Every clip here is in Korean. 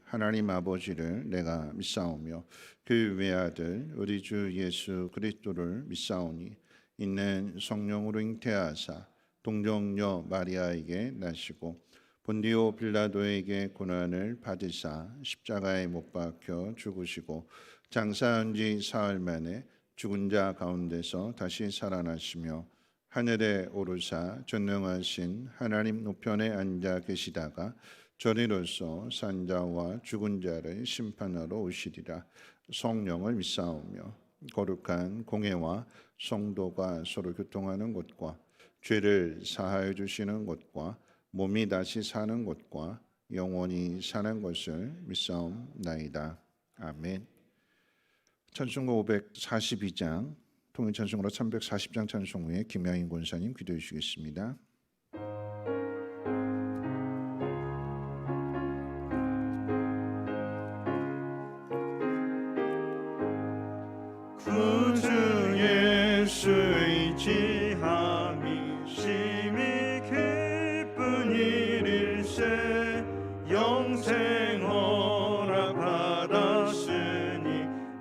하나님 아버지를 내가 믿사오며 그 외아들 우리 주 예수 그리스도를 믿사오니 이는 성령으로 잉태하사 동정녀 마리아에게 나시고 본디오 빌라도에게 고난을 받으사 십자가에 못 박혀 죽으시고 장사한 지 사흘 만에 죽은 자 가운데서 다시 살아나시며 하늘에 오르사 전능하신 하나님 우편에 앉아 계시다가 저리로서 산자와 죽은 자를 심판하러 오시리라. 성령을 믿사오며 거룩한 공회와 성도가 서로 교통하는 곳과 죄를 사하여 주시는 곳과 몸이 다시 사는 곳과 영원히 사는 것을 믿사옵나이다. 아멘. 찬송가 542장 통일 찬송으로 340장 찬송 후에 김양인 권사님 기도해 주시겠습니다. 구주 예수 의지함이 심히 기쁜 일일세 영생 허락 받았으니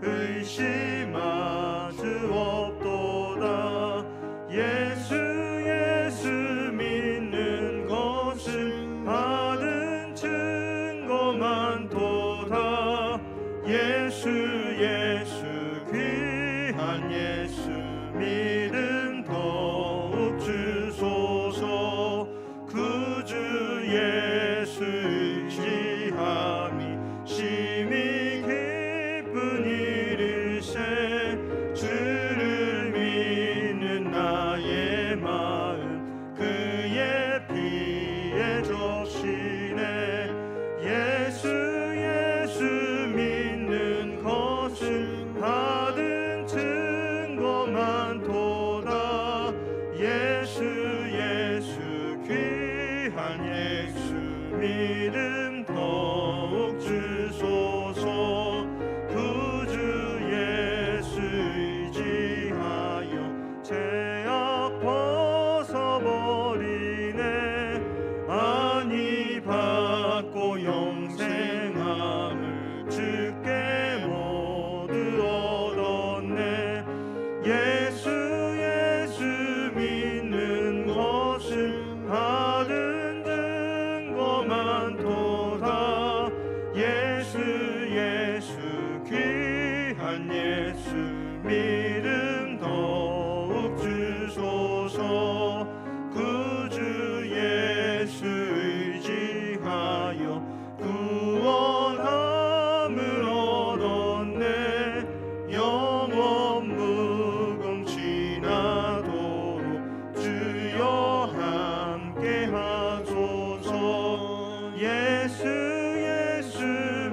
의심할 수 없도다. 예수 믿는 것은 받은 증거 많도다. 예수 귀한 예수 믿음 더욱 주소서. 구주 예수 의지함이 심히 기쁜 일일세 주를 믿는 나의 마음 그의 피에 적시네. 예수 믿는 것은 받은 증거 많도다. 예수 귀한 예수 믿음 더욱 주소서. 구주 예수 의지하여 죄악 벗어버리네. 안위 받고 영생함을 주께 모두 얻었네. 예수 믿는 것은 받은 증거 많도다. 예수 귀한 예수 믿음 더욱 주소서. 구주 예수 의지하여 구원함을 얻었네. 영원 무궁 지나도록 주여 함께 하소서. 예수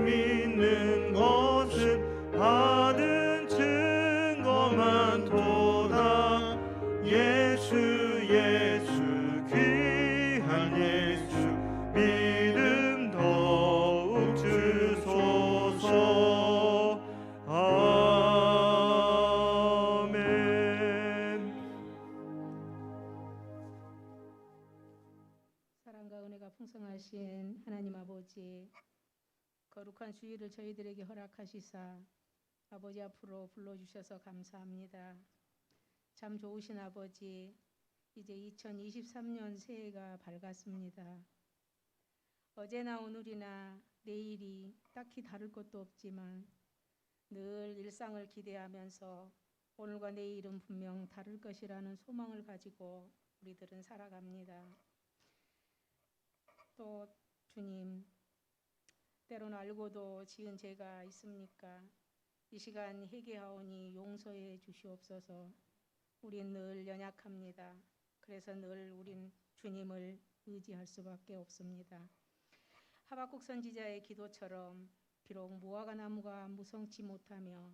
믿는 것은 받은 증거 많도다. 예수 귀한 예수 믿음 더욱 주소서. 아멘. 사랑과 은혜가 풍성하신 하나님 아버지, 거룩한 주일을 저희들에게 허락하시사 아버지 앞으로 불러주셔서 감사합니다. 참 좋으신 아버지, 이제 2023년 새해가 밝았습니다. 어제나 오늘이나 내일이 딱히 다를 것도 없지만 늘 일상을 기대하면서 오늘과 내일은 분명 다를 것이라는 소망을 가지고 우리들은 살아갑니다. 또 주님, 때로는 알고도 지은 죄가 있습니까? 이 시간 회개하오니 용서해 주시옵소서. 우린 늘 연약합니다. 그래서 늘 우린 주님을 의지할 수밖에 없습니다. 하박국 선지자의 기도처럼 비록 무화과 나무가 무성치 못하며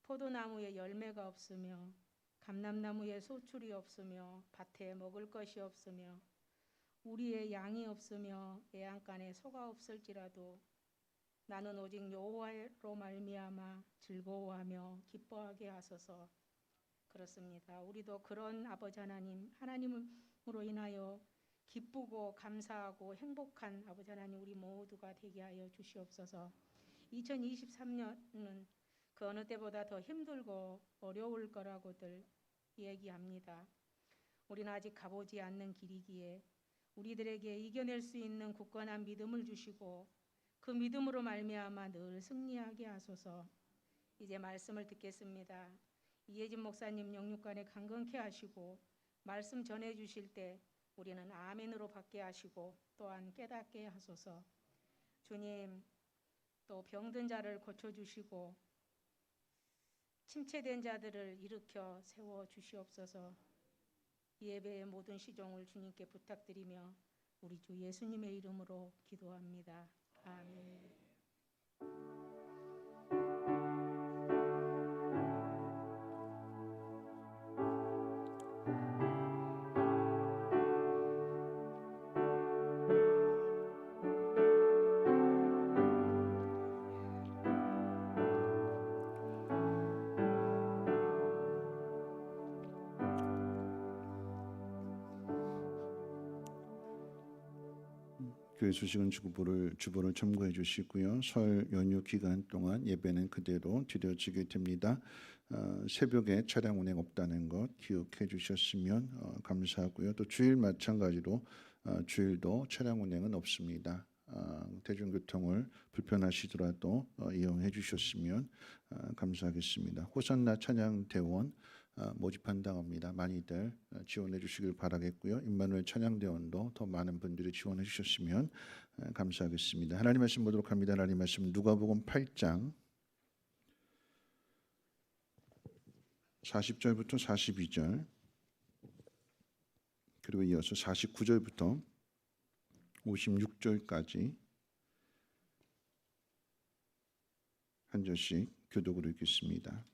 포도나무에 열매가 없으며 감람나무에 소출이 없으며 밭에 먹을 것이 없으며 우리의 양이 없으며 애양간에 소가 없을지라도 나는 오직 여호와로 말미암아 즐거워하며 기뻐하게 하소서. 그렇습니다. 우리도 그런 아버지 하나님으로 인하여 기쁘고 감사하고 행복한 아버지 하나님 우리 모두가 되게 하여 주시옵소서. 2023년은 그 어느 때보다 더 힘들고 어려울 거라고들 얘기합니다. 우리는 아직 가보지 않는 길이기에 우리들에게 이겨낼 수 있는 굳건한 믿음을 주시고 그 믿음으로 말미암아 늘 승리하게 하소서. 이제 말씀을 듣겠습니다. 이혜진 목사님 영육간에 강건케 하시고 말씀 전해 주실 때 우리는 아멘으로 받게 하시고 또한 깨닫게 하소서. 주님, 또 병든 자를 고쳐주시고 침체된 자들을 일으켜 세워 주시옵소서. 예배의 모든 시종을 주님께 부탁드리며 우리 주 예수님의 이름으로 기도합니다. 아멘. 교회 소식은 주보를 참고해 주시고요. 설 연휴 기간 동안 예배는 그대로 드려지게 됩니다. 새벽에 차량 운행 없다는 것 기억해 주셨으면 감사하고요. 또 주일 마찬가지로 주일도 차량 운행은 없습니다. 대중교통을 불편하시더라도 이용해 주셨으면 감사하겠습니다. 호산나 찬양대원 모집한다합니다. 많이들 지원해 주시길 바라겠고요. 임마누엘 찬양대원도 더 많은 분들이 지원해 주셨으면 감사하겠습니다. 하나님 말씀 보도록 합니다. 하나님 말씀 누가복음 8장 40절부터 42절 그리고 이어서 49절부터 56절까지 한 절씩 교독으로 읽겠습니다.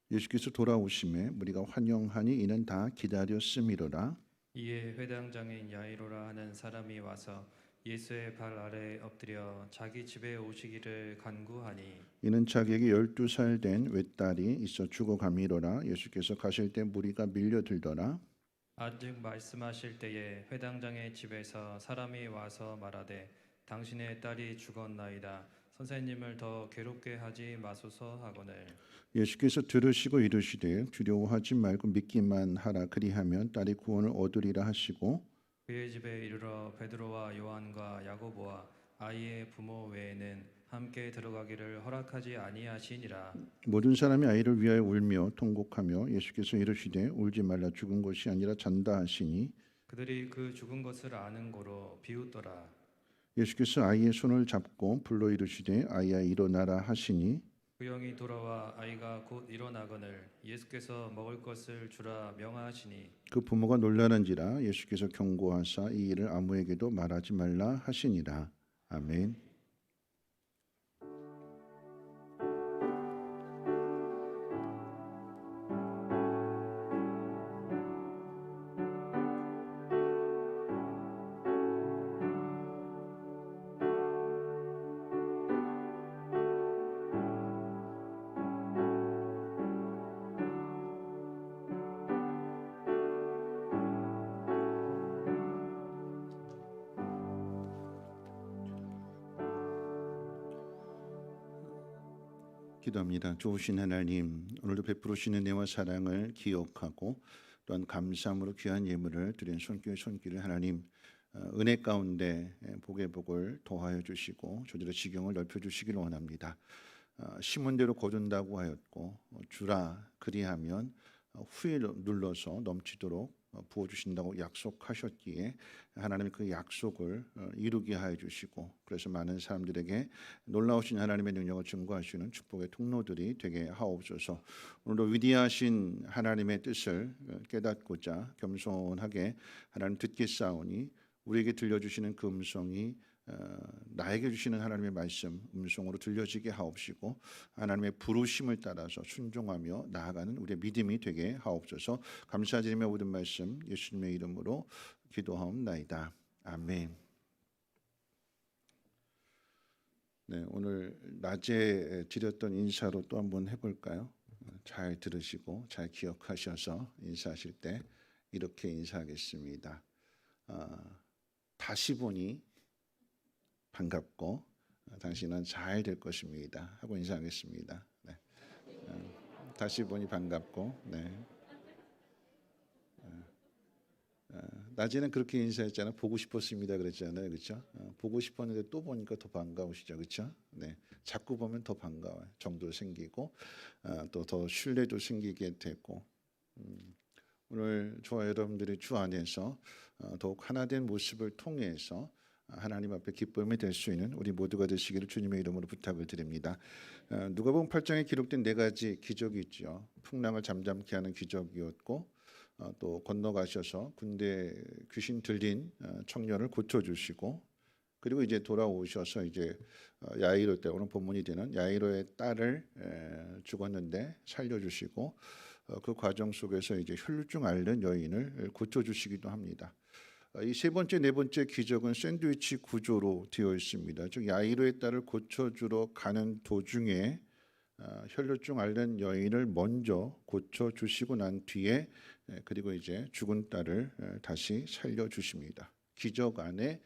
예수께서 돌아오심에 무리가 환영하니 이는 다 기다렸음이로라. 이에 회당장인 야이로라 하는 사람이 와서 예수의 발 아래에 엎드려 자기 집에 오시기를 간구하니 이는 자기에게 12살 된 외딸이 있어 죽어감이로라. 예수께서 가실 때 무리가 밀려들더라. 아직 말씀하실 때에 회당장의 집에서 사람이 와서 말하되 당신의 딸이 죽었나이다. 선생님을 더 괴롭게 하지 마소서 하거늘. 예수께서 들으시고 이르시되 두려워하지 말고 믿기만 하라. 그리하면 딸이 구원을 얻으리라 하시고 그의 집에 이르러 베드로와 요한과 야고보와 아이의 부모 외에는 함께 들어가기를 허락하지 아니하시니라. 모든 사람이 아이를 위하여 울며 통곡하며 예수께서 이르시되 울지 말라. 죽은 것이 아니라 잔다 하시니 그들이 그 죽은 것을 아는 고로 비웃더라. 예수께서 아이의 손을 잡고 불러 이르시되 아이야 일어나라 하시니 그 영이 돌아와 아이가 곧 일어나거늘 예수께서 먹을 것을 주라 명하시니 그 부모가 놀라는지라. 예수께서 경고하사 이 일을 아무에게도 말하지 말라 하시니라. 아멘. 기도합니다. 좋으신 하나님, 오늘도 베풀으시는 은혜와 사랑을 기억하고 또한 감사함으로 귀한 예물을 드린 손길을 하나님 은혜 가운데 복의 복을 더하여 주시고 저들의 지경을 넓혀 주시기를 원합니다. 심은 대로 거둔다고 하였고 주라 그리하면 후에 눌러서 넘치도록 부어주신다고 약속하셨기에 하나님이 그 약속을 이루게 하여 주시고 그래서 많은 사람들에게 놀라우신 하나님의 능력을 증거하시는 축복의 통로들이 되게 하옵소서. 오늘도 위대하신 하나님의 뜻을 깨닫고자 겸손하게 하나님 듣겠사오니 우리에게 들려주시는 그 음성이 나에게 주시는 하나님의 말씀 음성으로 들려지게 하옵시고 하나님의 부르심을 따라서 순종하며 나아가는 우리의 믿음이 되게 하옵소서. 감사드리며 모든 말씀 예수님의 이름으로 기도하옵나이다. 아멘. 네, 오늘 낮에 드렸던 인사로 또 한번 해볼까요? 잘 들으시고 잘 기억하셔서 인사하실 때 이렇게 인사하겠습니다. 다시 보니 반갑고 당신은 잘 될 것입니다 하고 인사하겠습니다. 네. 다시 보니 반갑고 네. 낮에는 그렇게 인사했잖아요. 보고 싶었습니다 그랬잖아요. 그렇죠? 보고 싶었는데 또 보니까 더 반가우시죠. 그렇죠? 네. 자꾸 보면 더 반가워요. 정도 생기고 또 더 신뢰도 생기게 되고 오늘 저와 여러분들이 주 안에서 더욱 하나된 모습을 통해서 하나님 앞에 기쁨이 될 수 있는 우리 모두가 되시기를 주님의 이름으로 부탁을 드립니다. 누가복음 8장에 기록된 4가지 기적이 있죠. 풍랑을 잠잠케 하는 기적이었고 또 건너가셔서 군대 귀신 들린 청년을 고쳐주시고 그리고 이제 돌아오셔서 이제 야이로 때 오늘 본문이 되는 야이로의 딸을 죽었는데 살려주시고 그 과정 속에서 이제 혈루증 앓는 여인을 고쳐주시기도 합니다. 이 세 번째, 네 번째 기적은 샌드위치 구조로 되어 있습니다. 즉 야이로의 딸을 고쳐주러 가는 도중에 혈루증 앓는 여인을 먼저 고쳐주시고 난 뒤에 그리고 이제 죽은 딸을 다시 살려주십니다. 기적 안에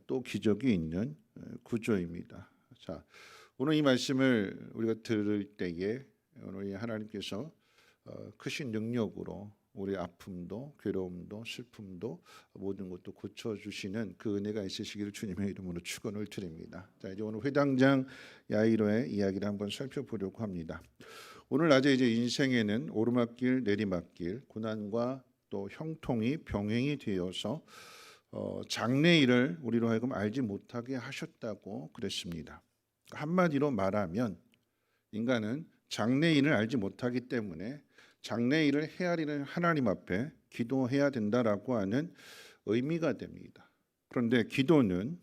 또 기적이 있는 구조입니다. 자, 오늘 이 말씀을 우리가 들을 때에 오늘 하나님께서 크신 능력으로 우리 아픔도 괴로움도 슬픔도 모든 것도 고쳐주시는 그 은혜가 있으시기를 주님의 이름으로 축원을 드립니다. 자, 이제 오늘 회당장 야이로의 이야기를 한번 살펴보려고 합니다. 오늘 낮에 이제 인생에는 오르막길 내리막길 고난과 또 형통이 병행이 되어서 장래일을 우리로 하여금 알지 못하게 하셨다고 그랬습니다. 한마디로 말하면 인간은 장래일을 알지 못하기 때문에 장래일을 헤아리는 하나님 앞에 기도해야 된다라고 하는 의미가 됩니다. 그런데 기도는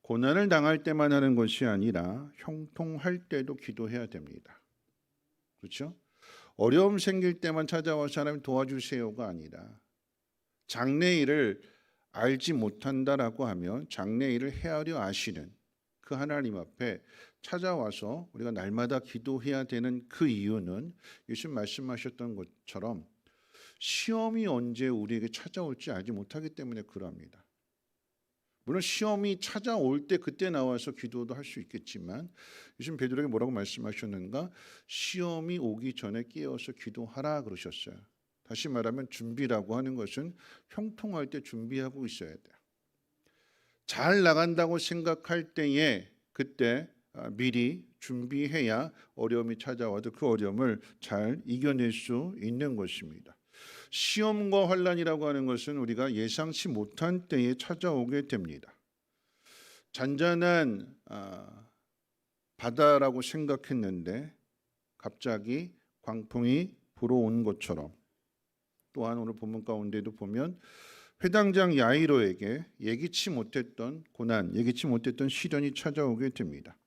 고난을 당할 때만 하는 것이 아니라 형통할 때도 기도해야 됩니다. 그렇죠? 어려움 생길 때만 찾아와서 하나님 도와주세요가 아니라 장래일을 알지 못한다라고 하면 장래일을 헤아려 아시는 그 하나님 앞에 찾아와서 우리가 날마다 기도해야 되는 그 이유는 예수님 말씀하셨던 것처럼 시험이 언제 우리에게 찾아올지 알지 못하기 때문에 그럽니다. 물론 시험이 찾아올 때 그때 나와서 기도도 할 수 있겠지만 예수님 베드로에게 뭐라고 말씀하셨는가? 시험이 오기 전에 깨어서 기도하라 그러셨어요. 다시 말하면 준비라고 하는 것은 형통할 때 준비하고 있어야 돼요. 잘 나간다고 생각할 때에 그때 미리 준비해야 어려움이 찾아와도 그 어려움을 잘 이겨낼 수 있는 것입니다. 시험과 환난이라고 하는 것은 우리가 예상치 못한 때에 찾아오게 됩니다. 잔잔한 바다라고 생각했는데 갑자기 광풍이 불어온 것처럼 또한 오늘 본문 가운데도 보면 회당장 야이로에게 예기치 못했던 고난, 예기치 못했던 시련이 찾아오게 됩니다.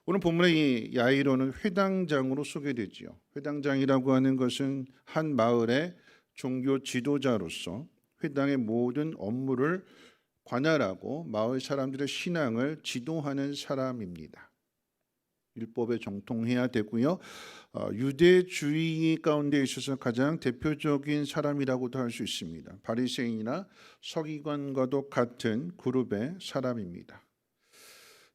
오늘 본문의 이 야이로는 회당장으로 소개되지요. 회당장이라고 하는 것은 한 마을의 종교 지도자로서 회당의 모든 업무를 관할하고 마을 사람들의 신앙을 지도하는 사람입니다. 율법에 정통해야 되고요. 유대주의 가운데 있어서 가장 대표적인 사람이라고도 할 수 있습니다. 바리새인이나 서기관과도 같은 그룹의 사람입니다.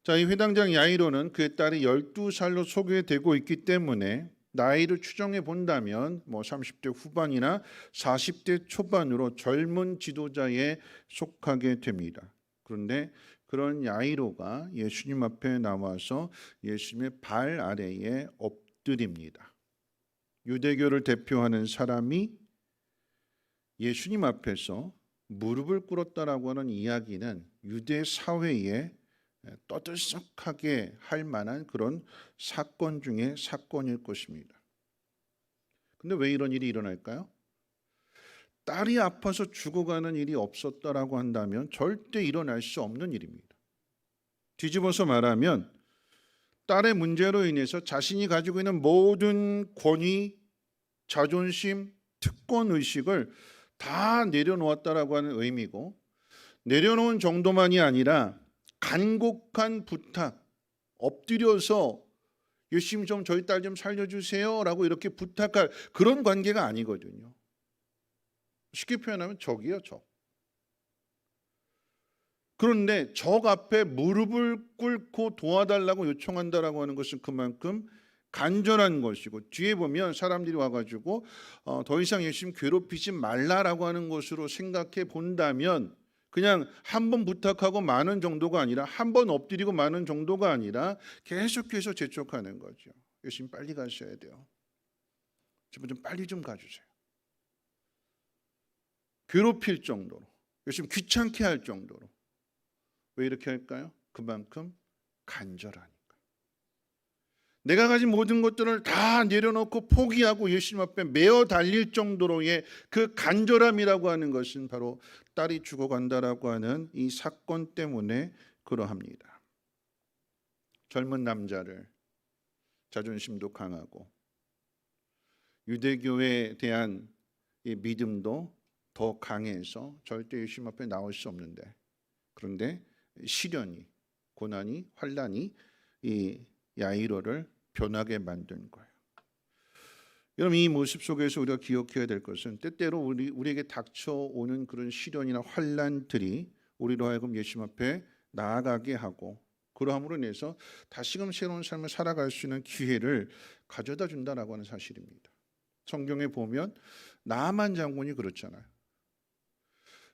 자, 이 회당장 야이로는 그의 딸이 12살로 소개되고 있기 때문에 나이를 추정해 본다면 30대 후반이나 40대 초반으로 젊은 지도자에 속하게 됩니다. 그런데 그런 야이로가 예수님 앞에 나와서 예수님의 발 아래에 엎드립니다. 유대교를 대표하는 사람이 예수님 앞에서 무릎을 꿇었다라고 하는 이야기는 유대 사회에 떠들썩하게 할 만한 그런 사건 중에 사건일 것입니다. 근데 왜 이런 일이 일어날까요? 딸이 아파서 죽어가는 일이 없었다라고 한다면 절대 일어날 수 없는 일입니다. 뒤집어서 말하면 딸의 문제로 인해서 자신이 가지고 있는 모든 권위, 자존심, 특권의식을 다 내려놓았다라고 하는 의미고 내려놓은 정도만이 아니라 간곡한 부탁, 엎드려서 예수님 좀 저희 딸 좀 살려주세요 라고 이렇게 부탁할 그런 관계가 아니거든요. 쉽게 표현하면 적이에요, 적. 그런데 적 앞에 무릎을 꿇고 도와달라고 요청한다라고 하는 것은 그만큼 간절한 것이고, 뒤에 보면 사람들이 와가지고 더 이상 예수님 괴롭히지 말라라고 하는 것으로 생각해 본다면, 그냥 한 번 부탁하고 마는 정도가 아니라, 한 번 엎드리고 마는 정도가 아니라 계속해서 재촉하는 거죠. 예수님 빨리 가셔야 돼요. 제발 좀 빨리 좀 가주세요. 괴롭힐 정도로, 예수님 귀찮게 할 정도로. 왜 이렇게 할까요? 그만큼 간절하니까. 내가 가진 모든 것들을 다 내려놓고 포기하고 예수님 앞에 메어 달릴 정도로의 그 간절함이라고 하는 것은 바로 딸이 죽어간다라고 하는 이 사건 때문에 그러합니다. 젊은 남자를, 자존심도 강하고 유대교에 대한 이 믿음도 더 강해서 절대 예수님 앞에 나올 수 없는데, 그런데 시련이, 고난이, 환란이 이 야이로를 변하게 만든 거예요. 여러분, 이 모습 속에서 우리가 기억해야 될 것은, 때때로 우리에게 닥쳐오는 그런 시련이나 환란들이 우리로 하여금 예수님 앞에 나아가게 하고, 그러함으로 인해서 다시금 새로운 삶을 살아갈 수 있는 기회를 가져다 준다라고 하는 사실입니다. 성경에 보면 나아만 장군이 그렇잖아요.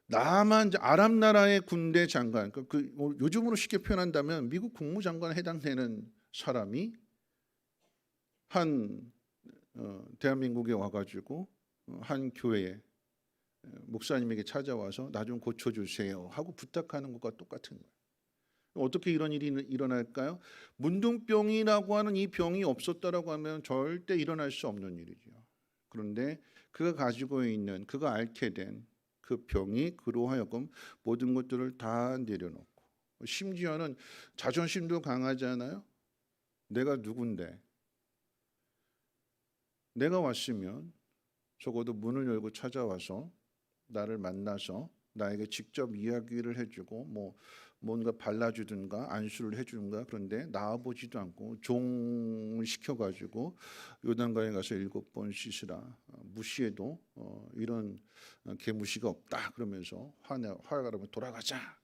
나아만, 아람 나라의 군대 장관, 요즘으로 쉽게 표현한다면 미국 국무장관에 해당되는 사람이 한 대한민국에 와가지고 한 교회에 목사님에게 찾아와서 나 좀 고쳐주세요 하고 부탁하는 것과 똑같은 거예요. 어떻게 이런 일이 일어날까요? 문둥병이라고 하는 이 병이 없었다라고 하면 절대 일어날 수 없는 일이죠. 그런데 그가 가지고 있는, 그가 앓게 된 그 병이 그로 하여금 모든 것들을 다 내려놓고, 심지어는 자존심도 강하잖아요. 내가 누군데, 내가 왔으면 적어도 문을 열고 찾아와서 나를 만나서 나에게 직접 이야기를 해주고 뭔가 발라주든가 안수를 해주든가, 그런데 나와보지도 않고 종을 시켜가지고 요단강에 가서 7번 씻으라, 무시해도 이런 개무시가 없다 그러면서 화가 나면 돌아가자.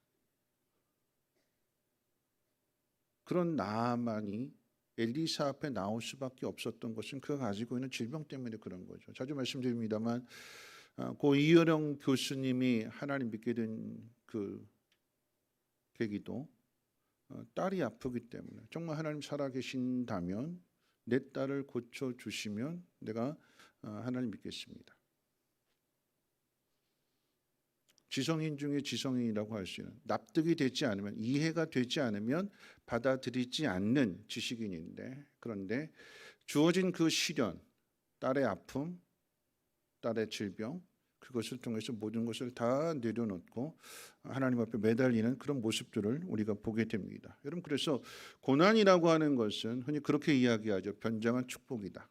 그런 나만이 엘리사 앞에 나올 수밖에 없었던 것은 그가 가지고 있는 질병 때문에 그런 거죠. 자주 말씀드립니다만, 고 이효령 교수님이 하나님 믿게 된 그 계기도 딸이 아프기 때문에, 정말 하나님 살아계신다면 내 딸을 고쳐주시면 내가 하나님 믿겠습니다. 지성인 중에 지성인이라고 할 수 있는, 납득이 되지 않으면, 이해가 되지 않으면 받아들이지 않는 지식인인데, 그런데 주어진 그 시련, 딸의 아픔, 딸의 질병, 그것을 통해서 모든 것을 다 내려놓고 하나님 앞에 매달리는 그런 모습들을 우리가 보게 됩니다. 여러분, 그래서 고난이라고 하는 것은 흔히 그렇게 이야기하죠. 변장한 축복이다.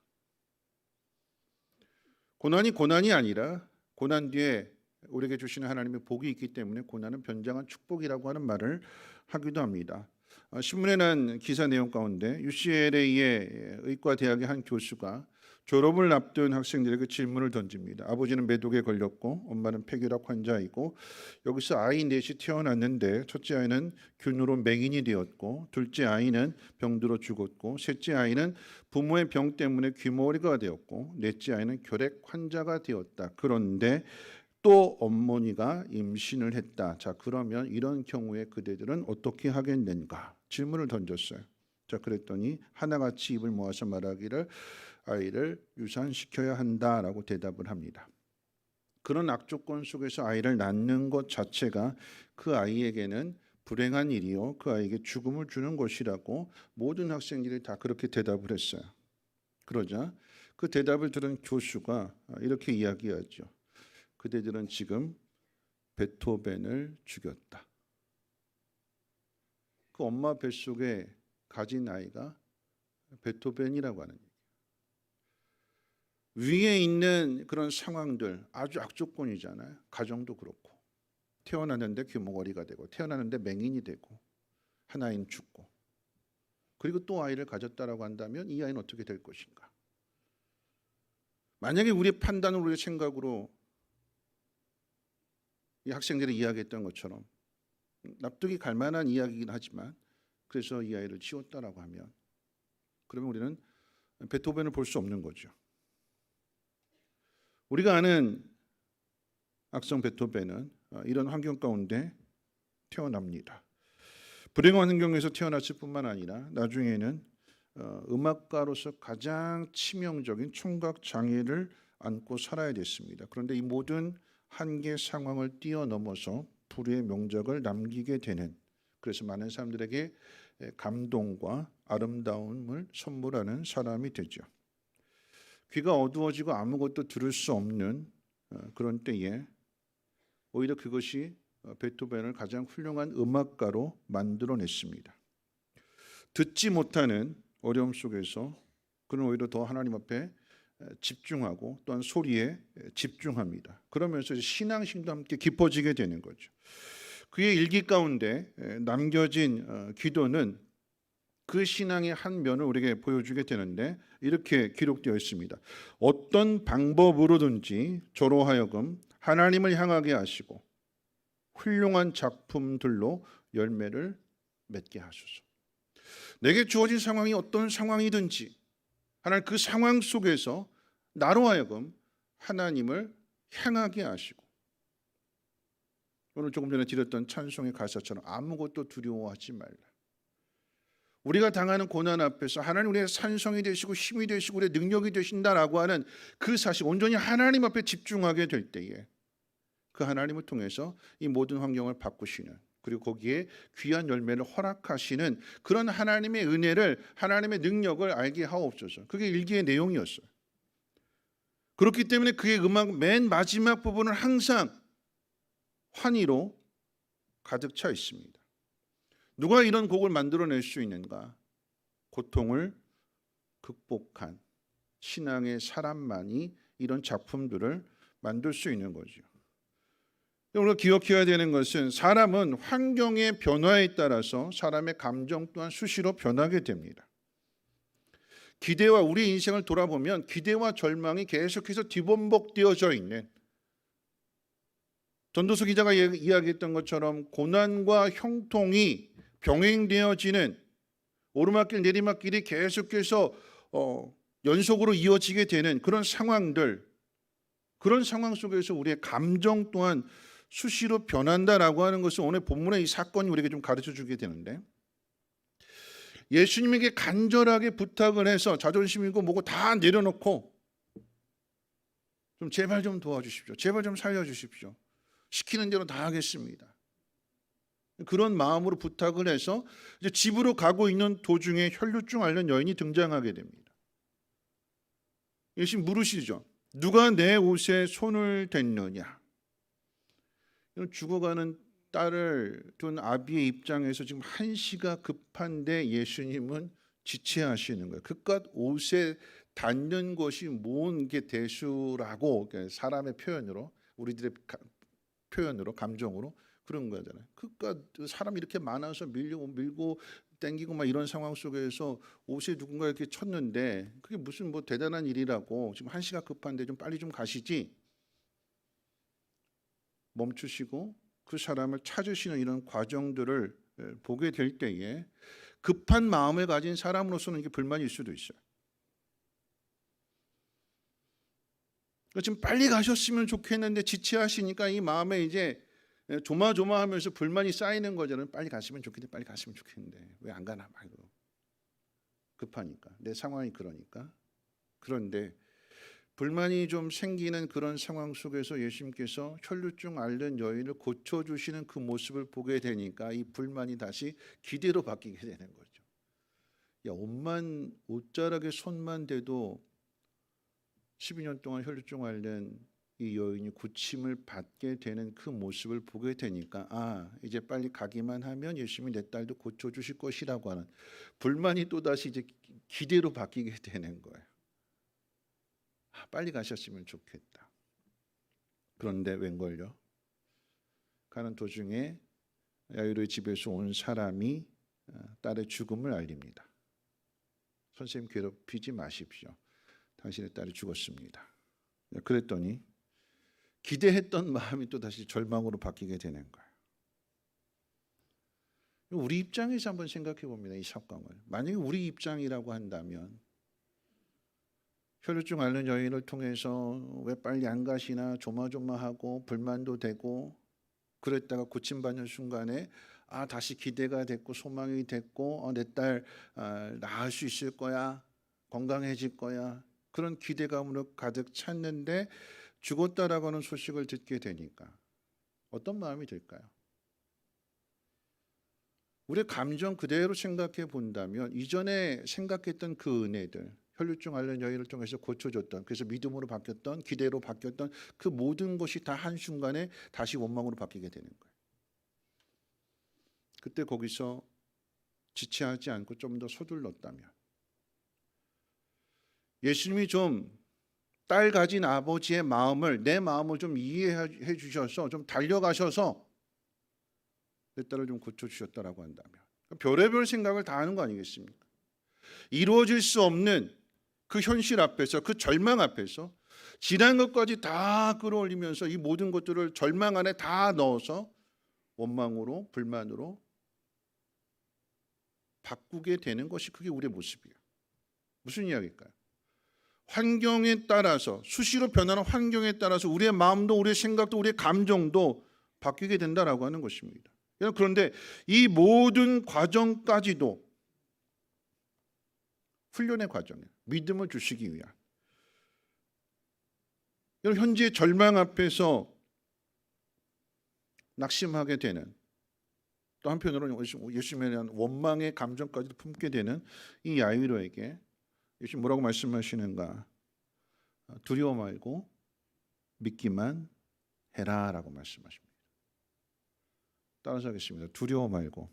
고난이 고난이 아니라 고난 뒤에 우리에게 주시는 하나님의 복이 있기 때문에 고난은 변장한 축복이라고 하는 말을 하기도 합니다. 신문에 난 기사 내용 가운데 UCLA의 의과대학의 한 교수가 졸업을 앞둔 학생들에게 질문을 던집니다. 아버지는 매독에 걸렸고 엄마는 폐결핵 환자이고 여기서 아이 넷이 태어났는데 첫째 아이는 균으로 맹인이 되었고 둘째 아이는 병들어 죽었고 셋째 아이는 부모의 병 때문에 귀머거리가 되었고 넷째 아이는 결핵 환자가 되었다. 그런데 또 어머니가 임신을 했다. 자, 그러면 이런 경우에 그대들은 어떻게 하겠는가? 질문을 던졌어요. 자, 그랬더니 하나같이 입을 모아서 말하기를 아이를 유산시켜야 한다라고 대답을 합니다. 그런 악조건 속에서 아이를 낳는 것 자체가 그 아이에게는 불행한 일이요, 그 아이에게 죽음을 주는 것이라고 모든 학생들이 다 그렇게 대답을 했어요. 그러자 그 대답을 들은 교수가 이렇게 이야기하죠. 그대들은 지금 베토벤을 죽였다. 그 엄마 뱃속에 가진 아이가 베토벤이라고 하는 얘기예요. 위에 있는 그런 상황들 아주 악조건이잖아요. 가정도 그렇고 태어났는데 귀머거리가 되고 태어났는데 맹인이 되고 하나인 죽고 그리고 또 아이를 가졌다라고 한다면 이 아이는 어떻게 될 것인가? 만약에 우리의 판단으로 우리의 생각으로 이 학생들이 이야기했던 것처럼 납득이 갈 만한 이야기이긴 하지만 그래서 이 아이를 치웠다라고 하면 그러면 우리는 베토벤을 볼 수 없는 거죠. 우리가 아는 악성 베토벤은 이런 환경 가운데 태어납니다. 불행한 환경에서 태어났을 뿐만 아니라 나중에는 음악가로서 가장 치명적인 청각 장애를 안고 살아야 됐습니다. 그런데 이 모든 한계 상황을 뛰어넘어서 불후의 명작을 남기게 되는, 그래서 많은 사람들에게 감동과 아름다움을 선물하는 사람이 되죠. 귀가 어두워지고 아무것도 들을 수 없는 그런 때에 오히려 그것이 베토벤을 가장 훌륭한 음악가로 만들어냈습니다. 듣지 못하는 어려움 속에서 그는 오히려 더 하나님 앞에 집중하고 또한 소리에 집중합니다. 그러면서 신앙심도 함께 깊어지게 되는 거죠. 그의 일기 가운데 남겨진 기도는 그 신앙의 한 면을 우리에게 보여주게 되는데 이렇게 기록되어 있습니다. 어떤 방법으로든지 저로 하여금 하나님을 향하게 하시고 훌륭한 작품들로 열매를 맺게 하소서. 내게 주어진 상황이 어떤 상황이든지 하나님 그 상황 속에서 나로 하여금 하나님을 향하게 하시고, 오늘 조금 전에 드렸던 찬송의 가사처럼 아무것도 두려워하지 말라. 우리가 당하는 고난 앞에서 하나님 우리의 산성이 되시고 힘이 되시고 우리의 능력이 되신다라고 하는 그 사실, 온전히 하나님 앞에 집중하게 될 때에 그 하나님을 통해서 이 모든 환경을 바꾸시는, 그리고 거기에 귀한 열매를 허락하시는 그런 하나님의 은혜를, 하나님의 능력을 알게 하옵소서. 그게 일기의 내용이었어요. 그렇기 때문에 그의 음악 맨 마지막 부분은 항상 환희로 가득 차 있습니다. 누가 이런 곡을 만들어낼 수 있는가? 고통을 극복한 신앙의 사람만이 이런 작품들을 만들 수 있는 거죠. 우리가 기억해야 되는 것은 사람은 환경의 변화에 따라서 사람의 감정 또한 수시로 변하게 됩니다. 기대와 우리 인생을 돌아보면 기대와 절망이 계속해서 뒤범벅되어져 있는, 전도서 기자가 이야기했던 것처럼 고난과 형통이 병행되어지는 오르막길 내리막길이 계속해서 연속으로 이어지게 되는 그런 상황들, 그런 상황 속에서 우리의 감정 또한 수시로 변한다라고 하는 것을 오늘 본문의 이 사건이 우리에게 좀 가르쳐 주게 되는데, 예수님에게 간절하게 부탁을 해서 자존심이고 뭐고 다 내려놓고 좀 제발 좀 도와주십시오, 제발 좀 살려주십시오, 시키는 대로 다 하겠습니다, 그런 마음으로 부탁을 해서 이제 집으로 가고 있는 도중에 혈류증 앓는 여인이 등장하게 됩니다. 예수님 물으시죠. 누가 내 옷에 손을 댔느냐? 죽어가는 딸을 둔 아비의 입장에서 지금 한시가 급한데 예수님은 지체하시는 거예요. 그깟 옷에 닿는 것이 뭔 게 대수라고, 사람의 표현으로, 우리들의 표현으로, 감정으로 그런 거잖아요. 그깟 사람 이렇게 많아서 밀고 땡기고 막 이런 상황 속에서 옷에 누군가 이렇게 쳤는데 그게 무슨 뭐 대단한 일이라고, 지금 한시가 급한데 좀 빨리 좀 가시지. 멈추시고 그 사람을 찾으시는 이런 과정들을 보게 될 때에 급한 마음을 가진 사람으로서는 이게 불만일 수도 있어요. 지금 빨리 가셨으면 좋겠는데 지체하시니까 이 마음에 이제 조마조마하면서 불만이 쌓이는 거잖아요. 빨리 가시면 좋겠는데, 빨리 가시면 좋겠는데 왜 안 가나 말고, 급하니까, 내 상황이 그러니까. 그런데 불만이 좀 생기는 그런 상황 속에서 예수님께서 혈류증 앓는 여인을 고쳐주시는 그 모습을 보게 되니까 이 불만이 다시 기대로 바뀌게 되는 거죠. 야, 옷자락에 손만 대도 12년 동안 혈류증 앓는 이 여인이 고침을 받게 되는 그 모습을 보게 되니까 이제 빨리 가기만 하면 예수님이 내 딸도 고쳐주실 것이라고 하는 불만이 또다시 이제 기대로 바뀌게 되는 거예요. 빨리 가셨으면 좋겠다. 그런데 웬걸요? 가는 도중에 야이로의 집에서 온 사람이 딸의 죽음을 알립니다. 선생님 괴롭히지 마십시오. 당신의 딸이 죽었습니다. 그랬더니 기대했던 마음이 또 다시 절망으로 바뀌게 되는 거예요. 우리 입장에서 한번 생각해 봅니다. 이 사건을. 만약에 우리 입장이라고 한다면 혈루증 앓는 여인을 통해서 왜 빨리 안 가시나 조마조마하고 불만도 되고 그랬다가 고침받는 순간에 다시 기대가 됐고 소망이 됐고 내 딸 나을 수 있을 거야, 건강해질 거야, 그런 기대감으로 가득 찼는데 죽었다라고 하는 소식을 듣게 되니까 어떤 마음이 들까요? 우리의 감정 그대로 생각해 본다면 이전에 생각했던 그 은혜들, 혈루증 앓는 여인을 통해서 고쳐줬던, 그래서 믿음으로 바뀌었던, 기대로 바뀌었던 그 모든 것이 다 한순간에 다시 원망으로 바뀌게 되는 거예요. 그때 거기서 지체하지 않고 좀 더 서둘렀다면, 예수님이 좀 딸 가진 아버지의 마음을, 내 마음을 좀 이해해 주셔서 좀 달려가셔서 내 딸을 좀 고쳐주셨다라고 한다면, 별의별 생각을 다 하는 거 아니겠습니까? 이루어질 수 없는 그 현실 앞에서, 그 절망 앞에서 지난 것까지 다 끌어올리면서 이 모든 것들을 절망 안에 다 넣어서 원망으로, 불만으로 바꾸게 되는 것이 그게 우리의 모습이에요. 무슨 이야기일까요? 환경에 따라서, 수시로 변하는 환경에 따라서 우리의 마음도, 우리의 생각도, 우리의 감정도 바뀌게 된다라고 하는 것입니다. 그런데 이 모든 과정까지도 훈련의 과정이에요. 믿음을 주시기 위한. 여러분, 현재의 절망 앞에서 낙심하게 되는, 또 한편으로는 예수님에 대한 원망의 감정까지도 품게 되는 이 야이로에게 예수님 뭐라고 말씀하시는가? 두려워 말고 믿기만 해라라고 말씀하십니다. 따라서 하겠습니다. 두려워 말고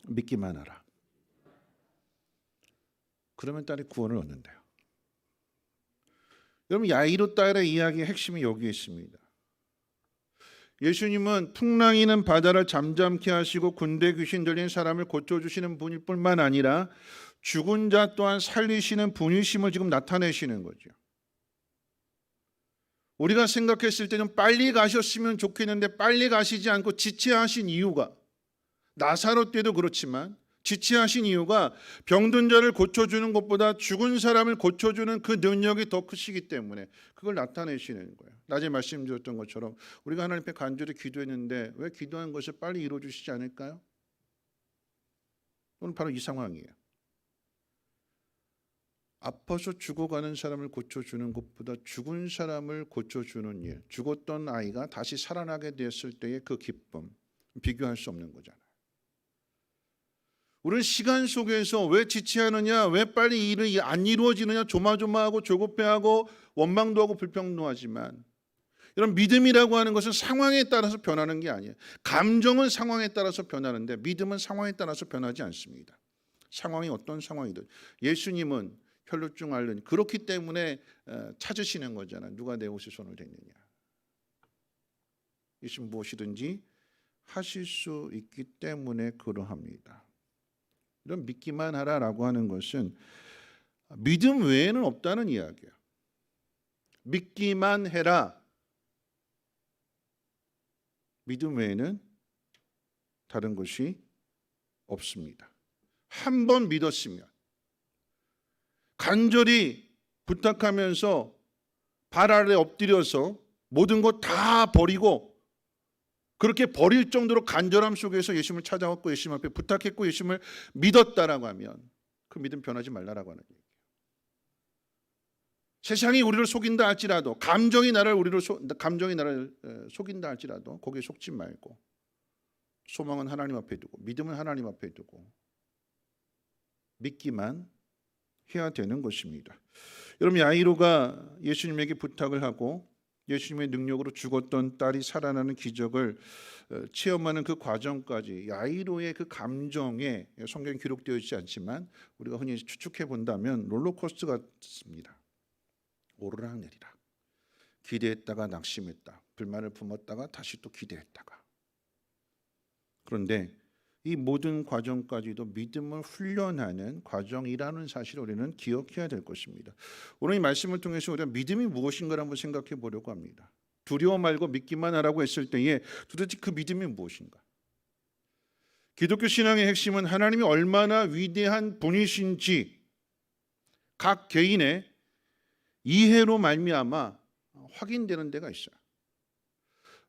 믿기만 하라. 그러면 딸이 구원을 얻는데요. 여러분, 야이로 딸의 이야기의 핵심이 여기에 있습니다. 예수님은 풍랑이는 바다를 잠잠케 하시고 군대 귀신 들린 사람을 고쳐주시는 분일 뿐만 아니라 죽은 자 또한 살리시는 분이심을 지금 나타내시는 거죠. 우리가 생각했을 때는 빨리 가셨으면 좋겠는데 빨리 가시지 않고 지체하신 이유가, 나사로 때도 그렇지만 지체하신 이유가 병든 자를 고쳐주는 것보다 죽은 사람을 고쳐주는 그 능력이 더 크시기 때문에 그걸 나타내시는 거예요. 낮에 말씀드렸던 것처럼 우리가 하나님 앞에 간절히 기도했는데 왜 기도한 것을 빨리 이루어주시지 않을까요? 오늘 바로 이 상황이에요. 아파서 죽어가는 사람을 고쳐주는 것보다 죽은 사람을 고쳐주는 일, 죽었던 아이가 다시 살아나게 됐을 때의 그 기쁨, 비교할 수 없는 거잖아요. 우리는 시간 속에서 왜 지체하느냐, 왜 빨리 일이 안 이루어지느냐 조마조마하고 조급해하고 원망도 하고 불평도 하지만, 이런 믿음이라고 하는 것은 상황에 따라서 변하는 게 아니에요. 감정은 상황에 따라서 변하는데 믿음은 상황에 따라서 변하지 않습니다. 상황이 어떤 상황이든 예수님은 혈루증 앓는, 그렇기 때문에 찾으시는 거잖아요. 누가 내 옷에 손을 댔느냐. 예수님 무엇이든지 하실 수 있기 때문에 그러합니다. 이런 믿기만 하라라고 하는 것은 믿음 외에는 없다는 이야기예요. 믿기만 해라. 믿음 외에는 다른 것이 없습니다. 한 번 믿었으면 간절히 부탁하면서 발 아래 엎드려서 모든 것 다 버리고 그렇게 버릴 정도로 간절함 속에서 예수님을 찾아왔고 예수님 앞에 부탁했고 예수님을 믿었다라고 하면 그 믿음 변하지 말라라고 하는 얘기예요. 세상이 우리를 속인다 할지라도, 감정이 나를 속인다 할지라도 거기에 속지 말고 소망은 하나님 앞에 두고 믿음은 하나님 앞에 두고 믿기만 해야 되는 것입니다. 여러분, 야이로가 예수님에게 부탁을 하고 예수님의 능력으로 죽었던 딸이 살아나는 기적을 체험하는 그 과정까지, 야이로의 그 감정에 성경에 기록되어 있지 않지만 우리가 흔히 추측해 본다면 롤러코스터 같습니다. 오르락내리락. 기대했다가 낙심했다. 불만을 품었다가 다시 또 기대했다가. 그런데 이 모든 과정까지도 믿음을 훈련하는 과정이라는 사실을 우리는 기억해야 될 것입니다. 오늘 이 말씀을 통해서 우리가 믿음이 무엇인가를 한번 생각해 보려고 합니다. 두려워 말고 믿기만 하라고 했을 때에 도대체 그 믿음이 무엇인가? 기독교 신앙의 핵심은 하나님이 얼마나 위대한 분이신지 각 개인의 이해로 말미암아 확인되는 데가 있어요.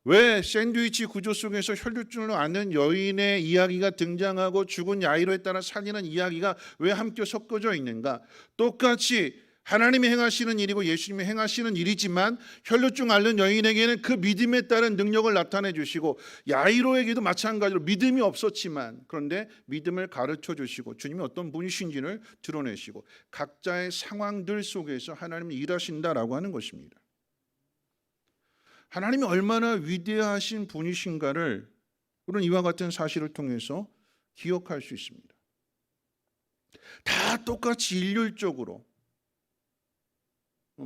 왜 샌드위치 구조 속에서 혈류증을 앓는 여인의 이야기가 등장하고 죽은 야이로에 따라 살리는 이야기가 왜 함께 섞어져 있는가? 똑같이 하나님이 행하시는 일이고 예수님이 행하시는 일이지만 혈류증 앓는 여인에게는 그 믿음에 따른 능력을 나타내 주시고 야이로에게도 마찬가지로 믿음이 없었지만 그런데 믿음을 가르쳐 주시고 주님이 어떤 분이신지를 드러내시고 각자의 상황들 속에서 하나님이 일하신다라고 하는 것입니다. 하나님이 얼마나 위대하신 분이신가를 우리는 이와 같은 사실을 통해서 기억할 수 있습니다. 다 똑같이 일률적으로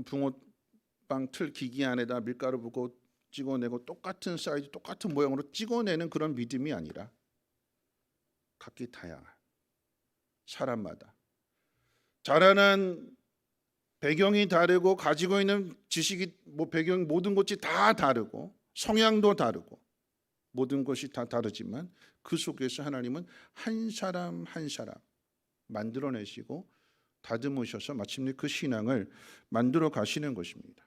붕어빵 틀 기기 안에다 밀가루 붓고 찍어내고 똑같은 사이즈 똑같은 모양으로 찍어내는 그런 믿음이 아니라 각기 다양한 사람마다 자라난 배경이 다르고 가지고 있는 지식이 배경 모든 것이 다 다르고 성향도 다르고 모든 것이 다 다르지만 그 속에서 하나님은 한 사람 한 사람 만들어내시고 다듬으셔서 마침내 그 신앙을 만들어 가시는 것입니다.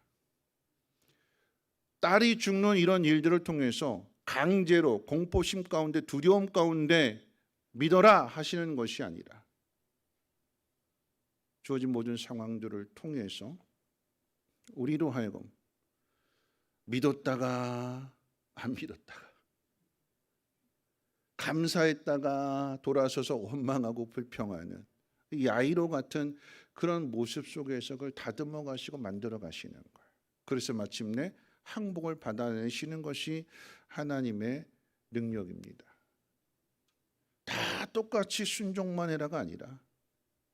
딸이 죽는 이런 일들을 통해서 강제로 공포심 가운데 두려움 가운데 믿어라 하시는 것이 아니라 주어진 모든 상황들을 통해서 우리로 하여금 믿었다가 안 믿었다가 감사했다가 돌아서서 원망하고 불평하는 야이로 같은 그런 모습 속에서 그걸 다듬어 가시고 만들어 가시는 거예요. 그래서 마침내 항복을 받아내시는 것이 하나님의 능력입니다. 다 똑같이 순종만 해라가 아니라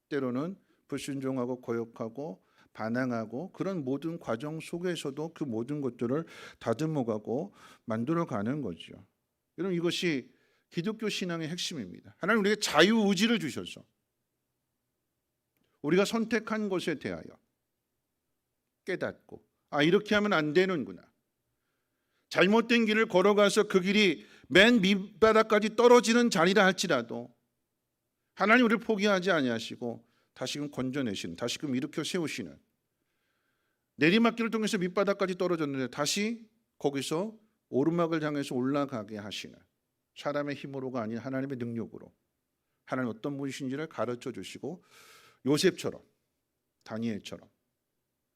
때로는 불순종하고 거역하고 반항하고 그런 모든 과정 속에서도 그 모든 것들을 다듬어가고 만들어가는 거죠. 여러분 이것이 기독교 신앙의 핵심입니다. 하나님 우리에게 자유의지를 주셔서 우리가 선택한 것에 대하여 깨닫고 이렇게 하면 안 되는구나. 잘못된 길을 걸어가서 그 길이 맨 밑바닥까지 떨어지는 자리라 할지라도 하나님 우리를 포기하지 아니하시고 다시금 건져내시는 다시금 일으켜 세우시는 내리막길을 통해서 밑바닥까지 떨어졌는데 다시 거기서 오르막을 향해서 올라가게 하시는 사람의 힘으로가 아닌 하나님의 능력으로 하나님 어떤 분이신지를 가르쳐 주시고 요셉처럼 다니엘처럼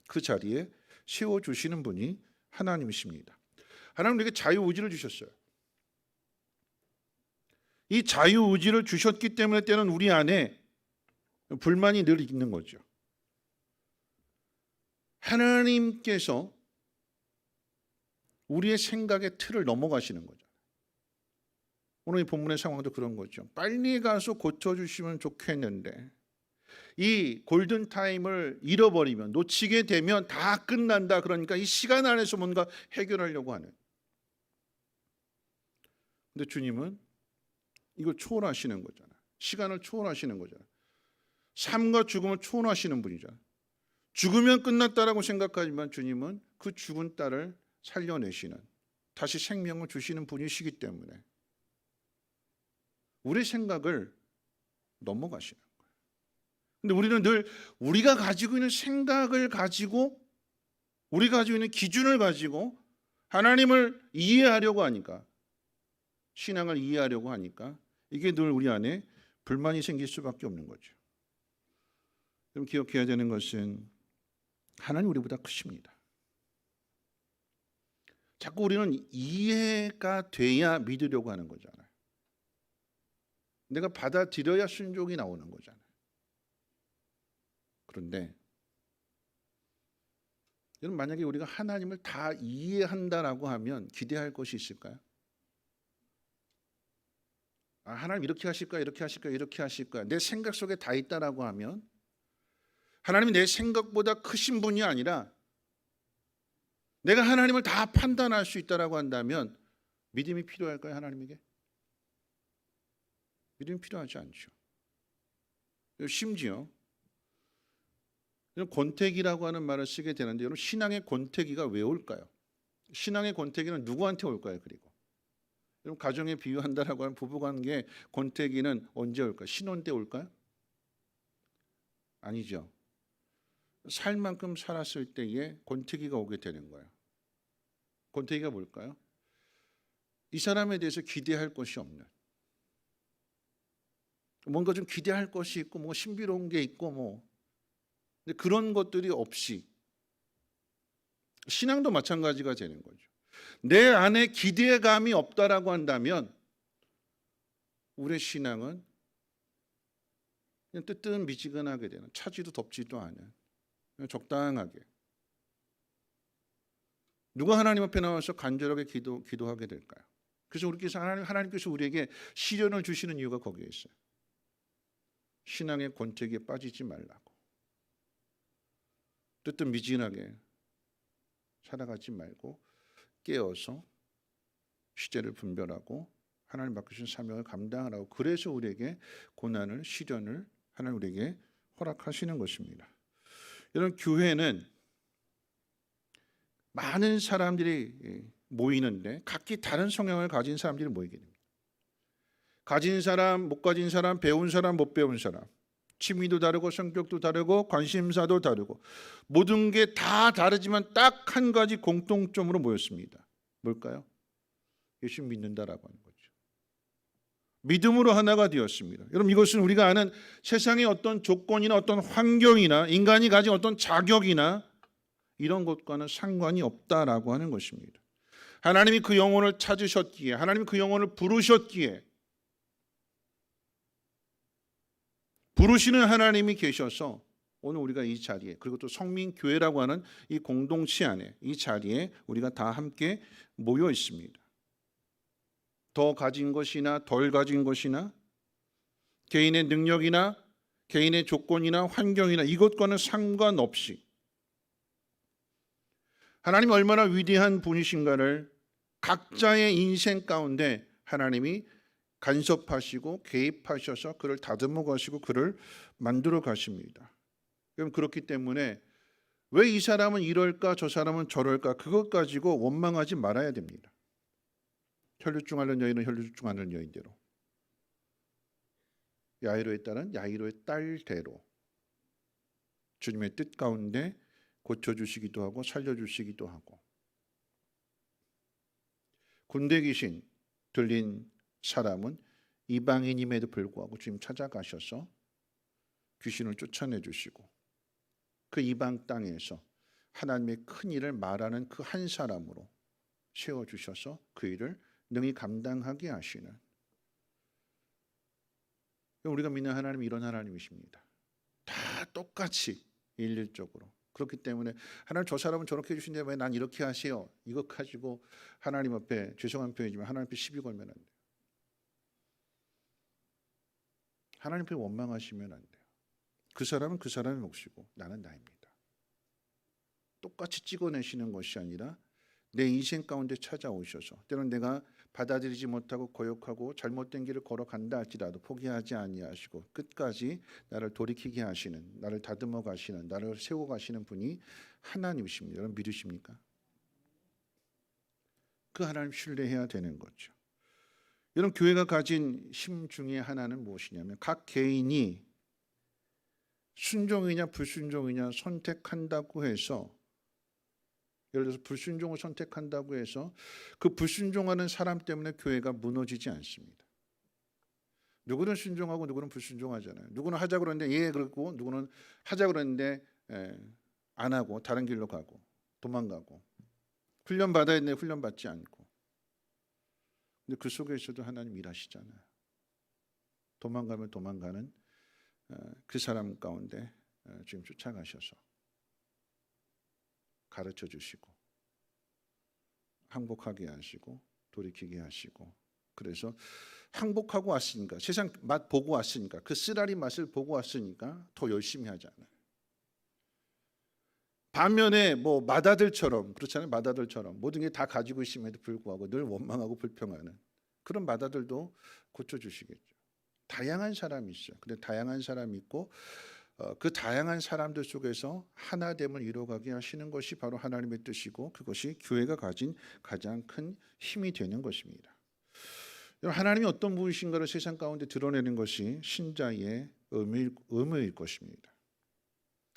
그 자리에 세워주시는 분이 하나님이십니다. 하나님 우리에게 자유의지를 주셨어요. 이 자유의지를 주셨기 때문에 때는 우리 안에 불만이 늘 있는 거죠. 하나님께서 우리의 생각의 틀을 넘어가시는 거죠. 오늘 이 본문의 상황도 그런 거죠. 빨리 가서 고쳐주시면 좋겠는데 이 골든타임을 잃어버리면 놓치게 되면 다 끝난다. 그러니까 이 시간 안에서 뭔가 해결하려고 하는. 근데 주님은 이걸 초월하시는 거잖아요. 시간을 초월하시는 거잖아요. 삶과 죽음을 초월하시는 분이잖아요. 죽으면 끝났다라고 생각하지만 주님은 그 죽은 딸을 살려내시는 다시 생명을 주시는 분이시기 때문에 우리 생각을 넘어가시는 거예요. 근데 우리는 늘 우리가 가지고 있는 생각을 가지고 우리가 가지고 있는 기준을 가지고 하나님을 이해하려고 하니까 신앙을 이해하려고 하니까 이게 늘 우리 안에 불만이 생길 수밖에 없는 거죠. 그럼 기억해야 되는 것은 하나님 우리보다 크십니다. 자꾸 우리는 이해가 돼야 믿으려고 하는 거잖아요. 내가 받아들여야 순종이 나오는 거잖아요. 그런데 여러분 만약에 우리가 하나님을 다 이해한다라고 하면 기대할 것이 있을까요? 하나님 이렇게 하실 거야, 이렇게 하실 거야, 이렇게 하실 거야. 내 생각 속에 다 있다라고 하면 하나님이 내 생각보다 크신 분이 아니라 내가 하나님을 다 판단할 수 있다라고 한다면 믿음이 필요할까요, 하나님에게? 믿음이 필요하지 않죠. 심지어 권태기라고 하는 말을 쓰게 되는데 여러분 신앙의 권태기가 왜 올까요? 신앙의 권태기는 누구한테 올까요? 그리고 여러분 가정에 비유한다라고 하면 부부관계 권태기는 언제 올까요? 신혼 때 올까요? 아니죠. 살 만큼 살았을 때에 권태기가 오게 되는 거예요. 권태기가 뭘까요? 이 사람에 대해서 기대할 것이 없는, 뭔가 좀 기대할 것이 있고 뭔가 신비로운 게 있고 뭐 근데 그런 것들이 없이, 신앙도 마찬가지가 되는 거죠. 내 안에 기대감이 없다라고 한다면 우리의 신앙은 그냥 뜨뜻미지근하게 되는, 차지도 덥지도 않은 그냥 적당하게. 누가 하나님 앞에 나와서 간절하게 기도하게 될까요? 그래서 우리께서 하나님께서 우리에게 시련을 주시는 이유가 거기에 있어요. 신앙의 권태기에 빠지지 말라고. 뜨뜻미지근하게 살아가지 말고 깨어서 시제를 분별하고 하나님 맡기신 사명을 감당하라고. 그래서 우리에게 고난을, 시련을 하나님 우리에게 허락하시는 것입니다. 여러분, 교회는 많은 사람들이 모이는데 각기 다른 성향을 가진 사람들이 모이게 됩니다. 가진 사람, 못 가진 사람, 배운 사람, 못 배운 사람, 취미도 다르고 성격도 다르고 관심사도 다르고 모든 게 다 다르지만 딱 한 가지 공통점으로 모였습니다. 뭘까요? 예수 믿는다라고 하는 거죠. 믿음으로 하나가 되었습니다. 여러분, 이것은 우리가 아는 세상의 어떤 조건이나 어떤 환경이나 인간이 가진 어떤 자격이나 이런 것과는 상관이 없다라고 하는 것입니다. 하나님이 그 영혼을 찾으셨기에, 하나님이 그 영혼을 부르셨기에, 부르시는 하나님이 계셔서 오늘 우리가 이 자리에, 그리고 또 성민교회라고 하는 이 공동체 안에, 이 자리에 우리가 다 함께 모여 있습니다. 더 가진 것이나 덜 가진 것이나 개인의 능력이나 개인의 조건이나 환경이나 이것과는 상관없이 하나님이 얼마나 위대한 분이신가를 각자의 인생 가운데 하나님이 간섭하시고 개입하셔서 그를 다듬어 가시고 그를 만들어 가십니다. 그럼 그렇기 때문에 왜 이 사람은 이럴까 저 사람은 저럴까 그것 가지고 원망하지 말아야 됩니다. 혈류증 앓는 여인은 혈류증 앓는 여인대로, 야이로에 따른 야이로의 딸대로 주님의 뜻 가운데 고쳐주시기도 하고 살려주시기도 하고, 군대 귀신 들린 사람은 이방인임에도 불구하고 주님 찾아가셔서 귀신을 쫓아내 주시고 그 이방 땅에서 하나님의 큰 일을 말하는 그 한 사람으로 세워주셔서 그 일을 능히 감당하게 하시는, 우리가 믿는 하나님이 이런 하나님이십니다. 다 똑같이 일률적으로. 그렇기 때문에 하나님 저 사람은 저렇게 해주신데 왜 난 이렇게 하세요? 이것 가지고 하나님 앞에, 죄송한 표현이지만 하나님 앞에 시비 걸면 안 돼요. 하나님 앞에 원망하시면 안 돼요. 그 사람은 그 사람의 몫이고 나는 나입니다. 똑같이 찍어내시는 것이 아니라 내 인생 가운데 찾아오셔서, 때로는 내가 받아들이지 못하고 거역하고 잘못된 길을 걸어간다 할지라도 포기하지 아니하시고 끝까지 나를 돌이키게 하시는, 나를 다듬어 가시는, 나를 세워 가시는 분이 하나님이십니다. 여러분 믿으십니까? 그 하나님 신뢰해야 되는 거죠. 여러분, 교회가 가진 힘 중에 하나는 무엇이냐면 각 개인이 순종이냐 불순종이냐 선택한다고 해서, 예를 들어서 불순종을 선택한다고 해서 그 불순종하는 사람 때문에 교회가 무너지지 않습니다. 누구는 순종하고 누구는 불순종하잖아요. 누구는 하자 그러는데 예 그러고, 누구는 하자 그러는데 안 하고 다른 길로 가고 도망가고, 훈련 받아야 되는데 훈련 받지 않고. 근데 그 속에서도 하나님 일하시잖아요. 도망가면 도망가는 그 사람 가운데 지금 쫓아가셔서 가르쳐 주시고 항복하게 하시고 돌이키게 하시고, 그래서 항복하고 왔으니까, 세상 맛 보고 왔으니까, 그 쓰라리 맛을 보고 왔으니까 더 열심히 하잖아요. 반면에 뭐 마다들처럼, 그렇잖아요. 마다들처럼 모든 게 다 가지고 있음에도 불구하고 늘 원망하고 불평하는 그런 마다들도 고쳐주시겠죠. 다양한 사람이 있어요. 근데 다양한 사람이 있고 그 다양한 사람들 속에서 하나됨을 이루어가게 하시는 것이 바로 하나님의 뜻이고 그것이 교회가 가진 가장 큰 힘이 되는 것입니다. 하나님이 어떤 분이신가를 세상 가운데 드러내는 것이 신자의 의무일 것입니다.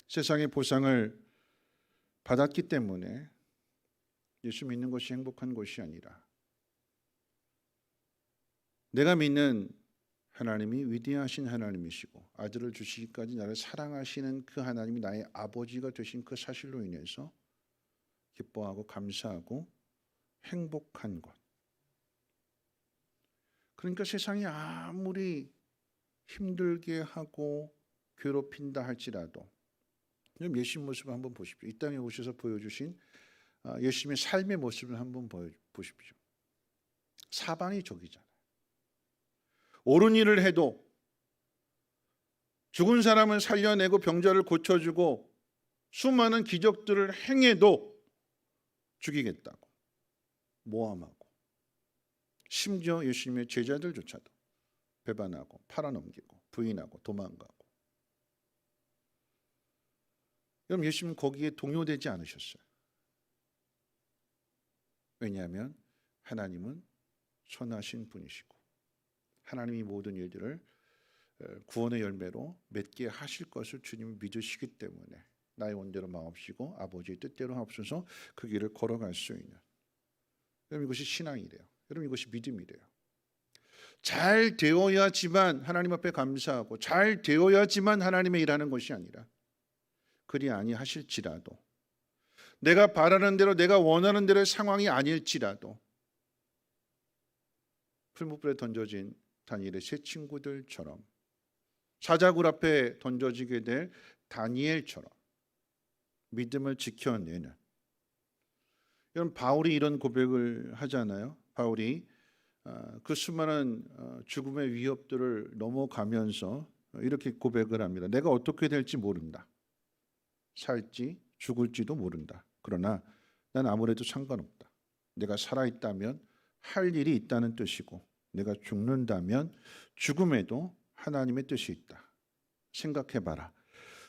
세상의 보상을 받았기 때문에 예수 믿는 것이 행복한 것이 아니라 내가 믿는 하나님이 위대하신 하나님이시고 아들을 주시기까지 나를 사랑하시는 그 하나님이 나의 아버지가 되신 그 사실로 인해서 기뻐하고 감사하고 행복한 것. 그러니까 세상이 아무리 힘들게 하고 괴롭힌다 할지라도 예수님 모습을 한번 보십시오. 이 땅에 오셔서 보여주신 예수님의 삶의 모습을 한번 보십시오. 사방이 적이잖아요. 옳은 일을 해도 죽은 사람을 살려내고 병자를 고쳐주고 수많은 기적들을 행해도 죽이겠다고 모함하고 심지어 예수님의 제자들조차도 배반하고 팔아넘기고 부인하고 도망가고. 그럼 예수님은 거기에 동요되지 않으셨어요. 왜냐하면 하나님은 선하신 분이시고 하나님이 모든 일들을 구원의 열매로 맺게 하실 것을 주님이 믿으시기 때문에 나의 원대로 마옵시고 아버지의 뜻대로 하옵소서 그 길을 걸어갈 수 있는. 여러분 이것이 신앙이래요. 여러분 이것이 믿음이래요. 잘 되어야지만 하나님 앞에 감사하고 잘 되어야지만 하나님의 일하는 것이 아니라 그리 아니하실지라도 내가 바라는 대로 내가 원하는 대로의 상황이 아닐지라도 풀무불에 던져진 다니엘의 세 친구들처럼 사자굴 앞에 던져지게 될 다니엘처럼 믿음을 지켜내는. 여러분 바울이 이런 고백을 하잖아요. 바울이 그 수많은 죽음의 위협들을 넘어가면서 이렇게 고백을 합니다. 내가 어떻게 될지 모른다. 살지 죽을지도 모른다. 그러나 난 아무래도 상관없다. 내가 살아있다면 할 일이 있다는 뜻이고 내가 죽는다면 죽음에도 하나님의 뜻이 있다. 생각해봐라.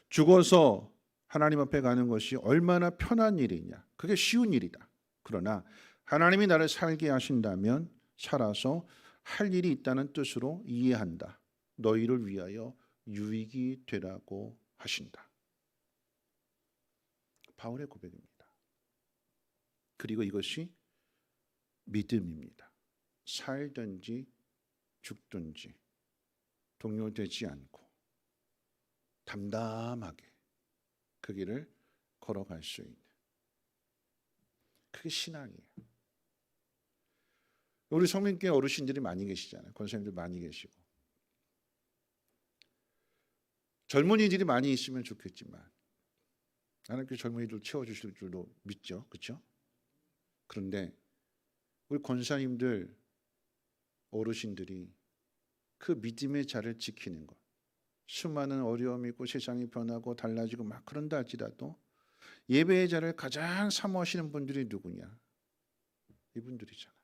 죽어서 하나님 앞에 가는 것이 얼마나 편한 일이냐. 그게 쉬운 일이다. 그러나 하나님이 나를 살게 하신다면 살아서 할 일이 있다는 뜻으로 이해한다. 너희를 위하여 유익이 되라고 하신다. 바울의 고백입니다. 그리고 이것이 믿음입니다. 살든지 죽든지 동요되지 않고 담담하게 그 길을 걸어갈 수 있는 그게 신앙이에요. 우리 성민교회 어르신들이 많이 계시잖아요. 권사님들 많이 계시고 젊은이들이 많이 있으면 좋겠지만 하나님께 젊은이들 채워주실 줄도 믿죠. 그렇죠? 그런데 우리 권사님들 어르신들이 그 믿음의 자를 지키는 것, 수많은 어려움이 있고 세상이 변하고 달라지고 막 그런다 할지라도 예배의 자를 가장 사모하시는 분들이 누구냐? 이분들이잖아요.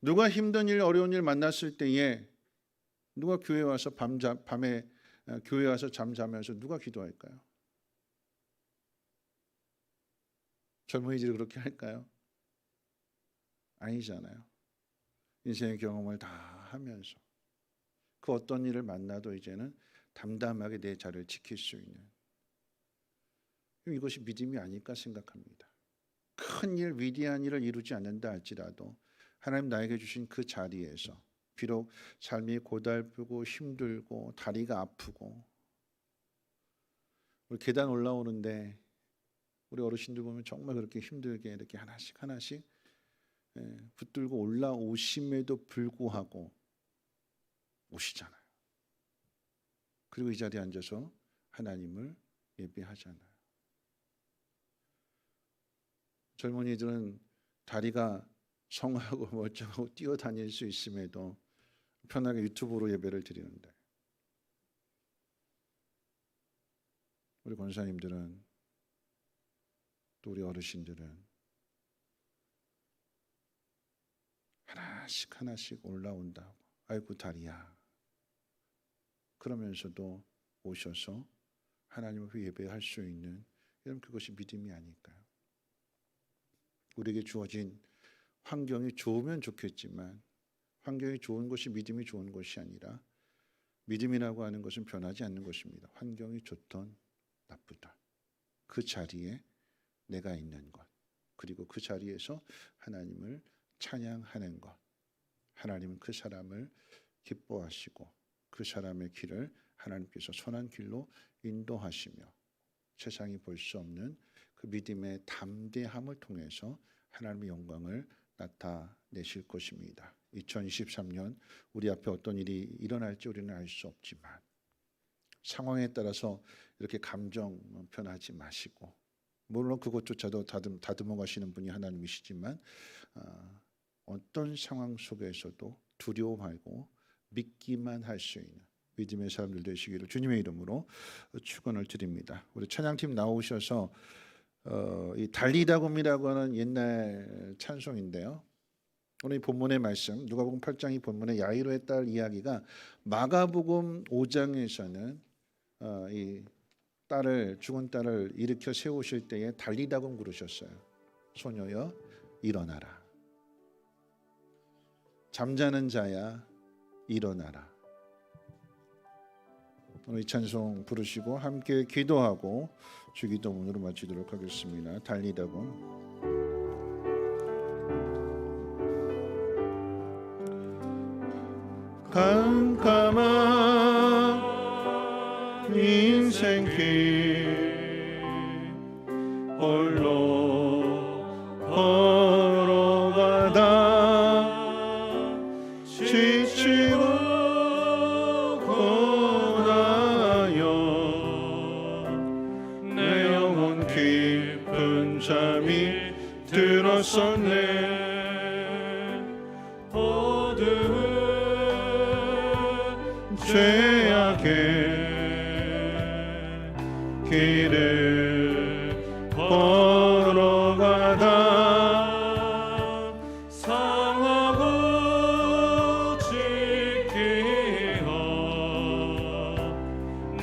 누가 힘든 일, 어려운 일 만났을 때에 누가 교회에 와서 밤에 교회에 와서 잠자면서 누가 기도할까요? 젊은이들이 그렇게 할까요? 아니잖아요. 인생의 경험을 다 하면서 그 어떤 일을 만나도 이제는 담담하게 내 자리를 지킬 수 있는 이것이 믿음이 아닐까 생각합니다. 큰 일, 위대한 일을 이루지 않는다 할지라도 하나님 나에게 주신 그 자리에서 비록 삶이 고달프고 힘들고 다리가 아프고 우리 계단 올라오는데 우리 어르신들 보면 정말 그렇게 힘들게 이렇게 하나씩 붙들고 올라오심에도 불구하고 오시잖아요. 그리고 이 자리에 앉아서 하나님을 예배하잖아요. 젊은이들은 다리가 성하고 멀쩡하고 뛰어다닐 수 있음에도 편하게 유튜브로 예배를 드리는데 우리 권사님들은 또 우리 어르신들은 하나씩 올라온다고 아이고 다리야 그러면서도 오셔서 하나님 앞에 예배할 수 있는, 여러분 그것이 믿음이 아닐까요? 우리에게 주어진 환경이 좋으면 좋겠지만 환경이 좋은 것이 믿음이 좋은 것이 아니라 믿음이라고 하는 것은 변하지 않는 것입니다. 환경이 좋던 나쁘다, 그 자리에 내가 있는 것, 그리고 그 자리에서 하나님을 찬양하는 것, 하나님은 그 사람을 기뻐하시고 그 사람의 길을 하나님께서 선한 길로 인도하시며 세상이 볼 수 없는 그 믿음의 담대함을 통해서 하나님의 영광을 나타내실 것입니다. 2023년 우리 앞에 어떤 일이 일어날지 우리는 알 수 없지만 상황에 따라서 이렇게 감정 변하지 마시고, 물론 그것조차도 다듬어 가시는 분이 하나님이시지만 어떤 상황 속에서도 두려워 말고 믿기만 할 수 있는 믿음의 사람들 되시기를 주님의 이름으로 축원을 드립니다. 우리 찬양팀 나오셔서 이 달리다곰이라고 하는 옛날 찬송인데요. 오늘 이 본문의 말씀, 누가복음 8장 이 본문의 야이로의 딸 이야기가 마가복음 5장에서는 이 죽은 딸을 일으켜 세우실 때에 달리다곰 부르셨어요. 소녀여 일어나라. 잠자는 자야 일어나라. 오늘 이 찬송 부르시고 함께 기도하고 주기도문으로 마치도록 하겠습니다. 달리다곰. 깜깜한 인생길 홀로 걸어가다 지치고 고나여 내 영혼 깊은 잠이 들었었네. 죄악의 길을 걸어가다 상하고 지키어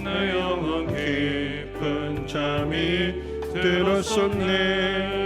내 영혼 깊은 잠이 들었었네.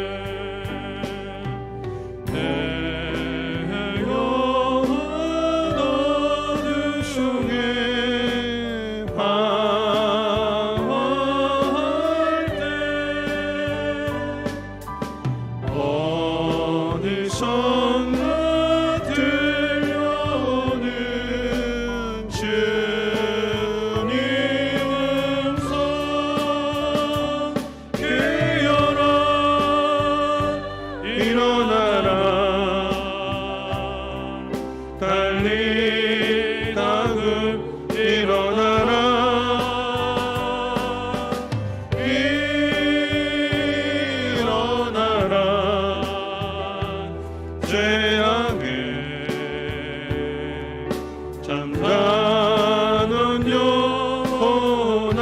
잠자는 영혼아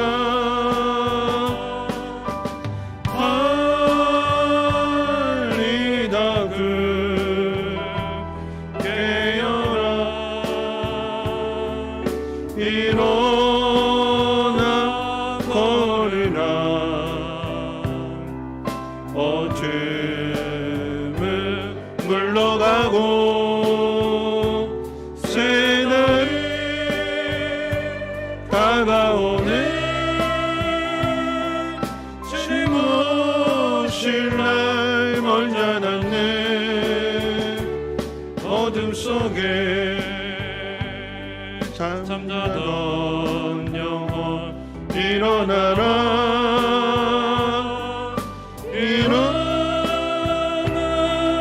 달리다 깨어라. 일어나 걸으라. 어둠은 물러가고 다가오네. 지무실 날 멀지 않았네. 어둠 속에 잠자던 영혼 일어나라. 일어나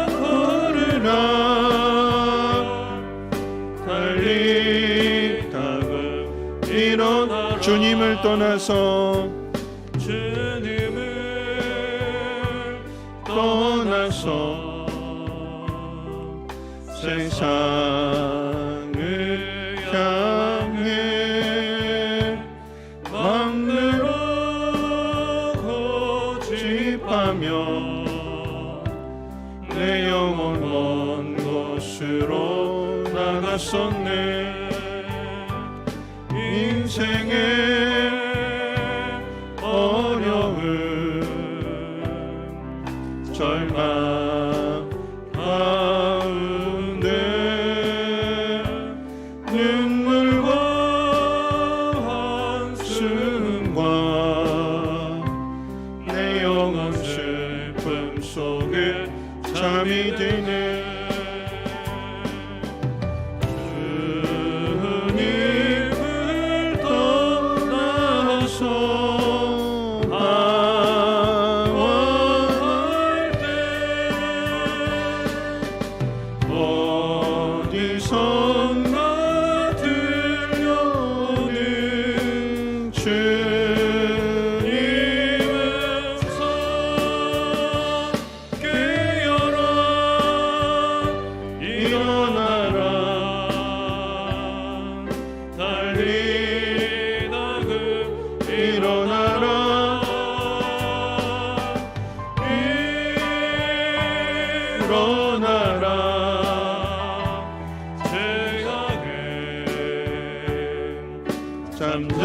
걸으라. 달리다가 일어나. 주님을 떠나서 세상을 향해 맘대로 고집하며 내 영혼 먼 곳으로 나갔었네. 인생의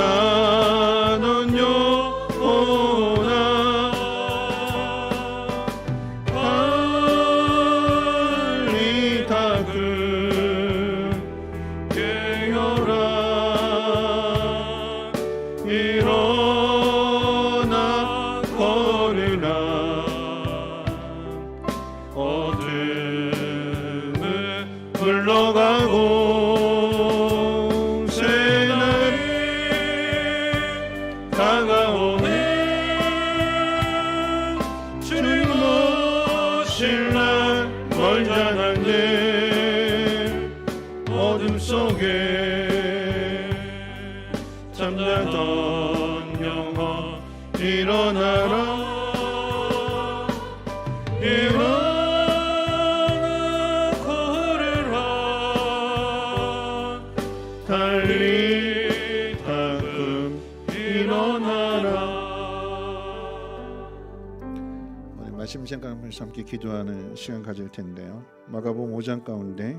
나는 영원한 달리 닦은 깨어라 일어나 걸으라 어둠은 물러가고 새날이 다가오네 주님 오실 날 멀잖았네 어둠 속에 잠자던 영혼 일어나라 일어나 걸으라 달리 닦음 일어나라. 오늘 말씀 생각하면서 함께 기도하는 시간 가질 텐데요. 마가복음 5장 가운데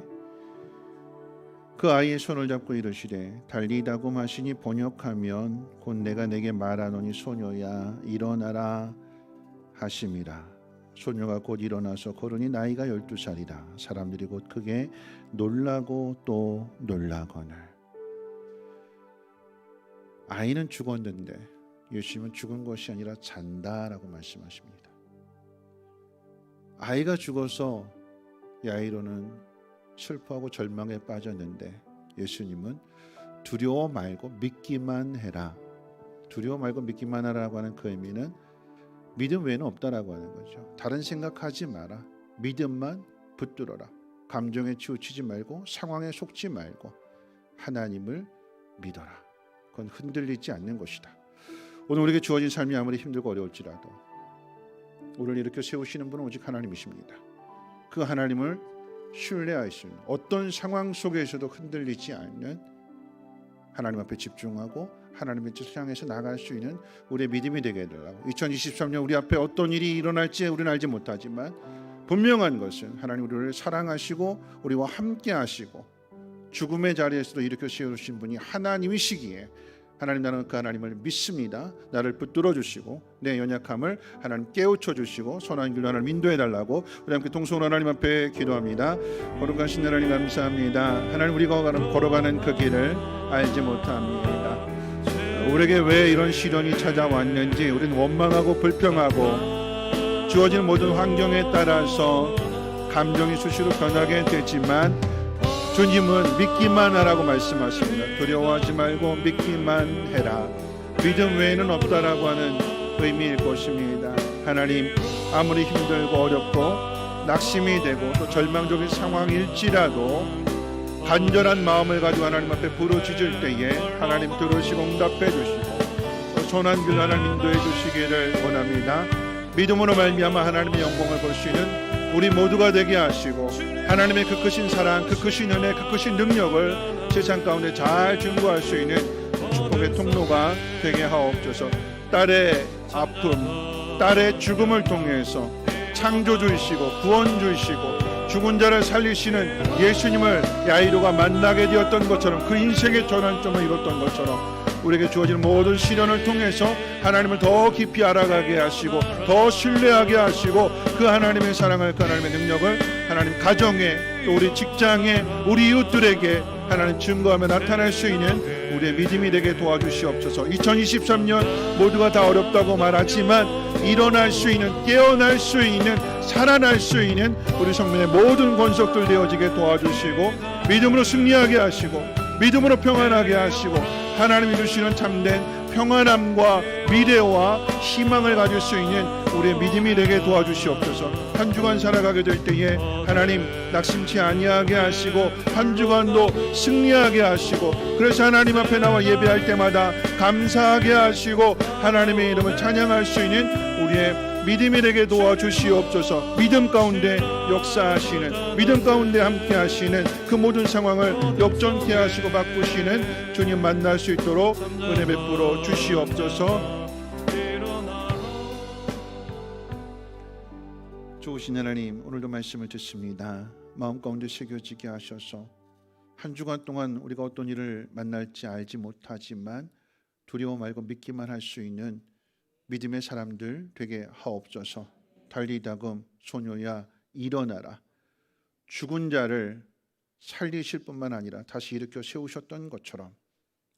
그 아이의 손을 잡고 이르시되 달리다고 하시니 번역하면 곧 내가 내게 말하노니 소녀야 일어나라 하심이라. 소녀가 곧 일어나서 걸으니 나이가 12살이라. 사람들이 곧 크게 놀라고 또 놀라거늘. 아이는 죽었는데 예수님은 죽은 것이 아니라 잔다라고 말씀하십니다. 아이가 죽어서 야이로는 슬퍼하고 절망에 빠졌는데 예수님은 두려워 말고 믿기만 해라. 두려워 말고 믿기만 하라고 하는 그 의미는 믿음 외에는 없다라고 하는 거죠. 다른 생각하지 마라. 믿음만 붙들어라. 감정에 치우치지 말고 상황에 속지 말고 하나님을 믿어라. 그건 흔들리지 않는 것이다. 오늘 우리에게 주어진 삶이 아무리 힘들고 어려울지라도 우리를 이렇게 세우시는 분은 오직 하나님이십니다. 그 하나님을 신뢰할 수 있는 어떤 상황 속에서도 흔들리지 않는 하나님 앞에 집중하고 하나님의 뜻을 향해서 나갈 수 있는 우리의 믿음이 되게 해달라고. 2023년 우리 앞에 어떤 일이 일어날지 우리는 알지 못하지만 분명한 것은 하나님 우리를 사랑하시고 우리와 함께 하시고 죽음의 자리에서도 일으켜 세우신 분이 하나님이시기에 하나님 나는 그 하나님을 믿습니다. 나를 붙들어 주시고 내 연약함을 하나님 깨우쳐 주시고 선한 길로 하나님 인도해 달라고 우리 함께 동성으로 하나님 앞에 기도합니다. 거룩하신 하나님 감사합니다. 하나님 우리가 걸어가는 그 길을 알지 못합니다. 우리에게 왜 이런 시련이 찾아왔는지 우리는 원망하고 불평하고 주어진 모든 환경에 따라서 감정이 수시로 변하게 되지만 주님은 믿기만 하라고 말씀하십니다. 두려워하지 말고 믿기만 해라. 믿음 외에는 없다라고 하는 의미일 것입니다. 하나님 아무리 힘들고 어렵고 낙심이 되고 또 절망적인 상황일지라도 간절한 마음을 가지고 하나님 앞에 부르짖을 때에 하나님 들으시고 응답해 주시고 또 선한 길 하나님 인도해 주시기를 원합니다. 믿음으로 말미암아 하나님의 영광을 볼 수 있는 우리 모두가 되게 하시고 하나님의 그 크신 사랑, 그 크신 은혜, 그 크신 능력을 세상 가운데 잘 증거할 수 있는 축복의 통로가 되게 하옵소서. 딸의 아픔, 딸의 죽음을 통해서 창조주이시고 구원주이시고 죽은 자를 살리시는 예수님을 야이로가 만나게 되었던 것처럼 그 인생의 전환점을 이뤘던 것처럼 우리에게 주어진 모든 시련을 통해서 하나님을 더 깊이 알아가게 하시고 더 신뢰하게 하시고 그 하나님의 사랑을 그 하나님의 능력을 하나님 가정에 또 우리 직장에 우리 이웃들에게 하나님 증거하며 나타낼 수 있는 우리의 믿음이 되게 도와주시옵소서. 2023년 모두가 다 어렵다고 말하지만 일어날 수 있는 깨어날 수 있는 살아날 수 있는 우리 성민의 모든 권속들 되어지게 도와주시고 믿음으로 승리하게 하시고 믿음으로 평안하게 하시고 하나님이 주시는 참된 평안함과 미래와 희망을 가질 수 있는 우리의 믿음이 되게 도와주시옵소서. 한 주간 살아가게 될 때에 하나님 낙심치 아니하게 하시고 한 주간도 승리하게 하시고 그래서 하나님 앞에 나와 예배할 때마다 감사하게 하시고 하나님의 이름을 찬양할 수 있는 우리의 믿음이 되게 도와주시옵소서. 믿음 가운데 역사하시는 믿음 가운데 함께 하시는 그 모든 상황을 역전케 하시고 바꾸시는 주님 만날 수 있도록 은혜 베풀어 주시옵소서. 좋으신 하나님 오늘도 말씀을 듣습니다. 마음 가운데 새겨지게 하셔서 한 주간 동안 우리가 어떤 일을 만날지 알지 못하지만 두려워 말고 믿기만 할 수 있는 믿음의 사람들 되게 하옵소서. 달리다금 소녀야 일어나라. 죽은 자를 살리실 뿐만 아니라 다시 일으켜 세우셨던 것처럼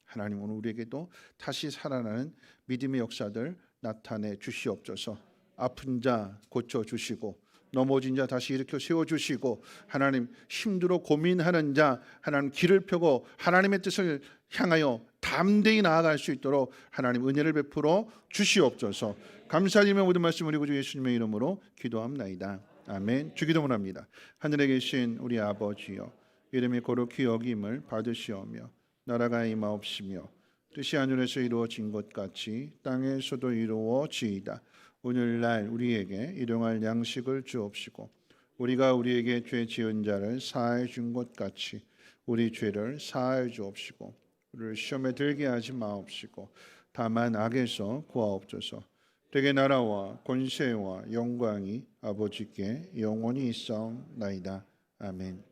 하나님 오늘 우리에게도 다시 살아나는 믿음의 역사들 나타내 주시옵소서. 아픈 자 고쳐 주시고 넘어진 자 다시 일으켜 세워 주시고 하나님 힘들어 고민하는 자 하나님 길을 펴고 하나님의 뜻을 향하여 담대히 나아갈 수 있도록 하나님 은혜를 베풀어 주시옵소서. 감사드리며 모든 말씀 우리 구주 예수님의 이름으로 기도합나이다. 아멘. 주기도문 합니다. 하늘에 계신 우리 아버지여 이름이 거룩히 여김을 받으시오며 나라가 임하옵시며 뜻이 하늘에서 이루어진 것 같이 땅에서도 이루어지이다. 오늘날 우리에게 일용할 양식을 주옵시고 우리가 우리에게 죄 지은 자를 사하여 준 것 같이 우리 죄를 사하여 주옵시고 우리를 시험에 들게 하지 마옵시고 다만 악에서 구하옵소서. 되게 나라와 권세와 영광이 아버지께 영원히 있사옵나이다. 아멘.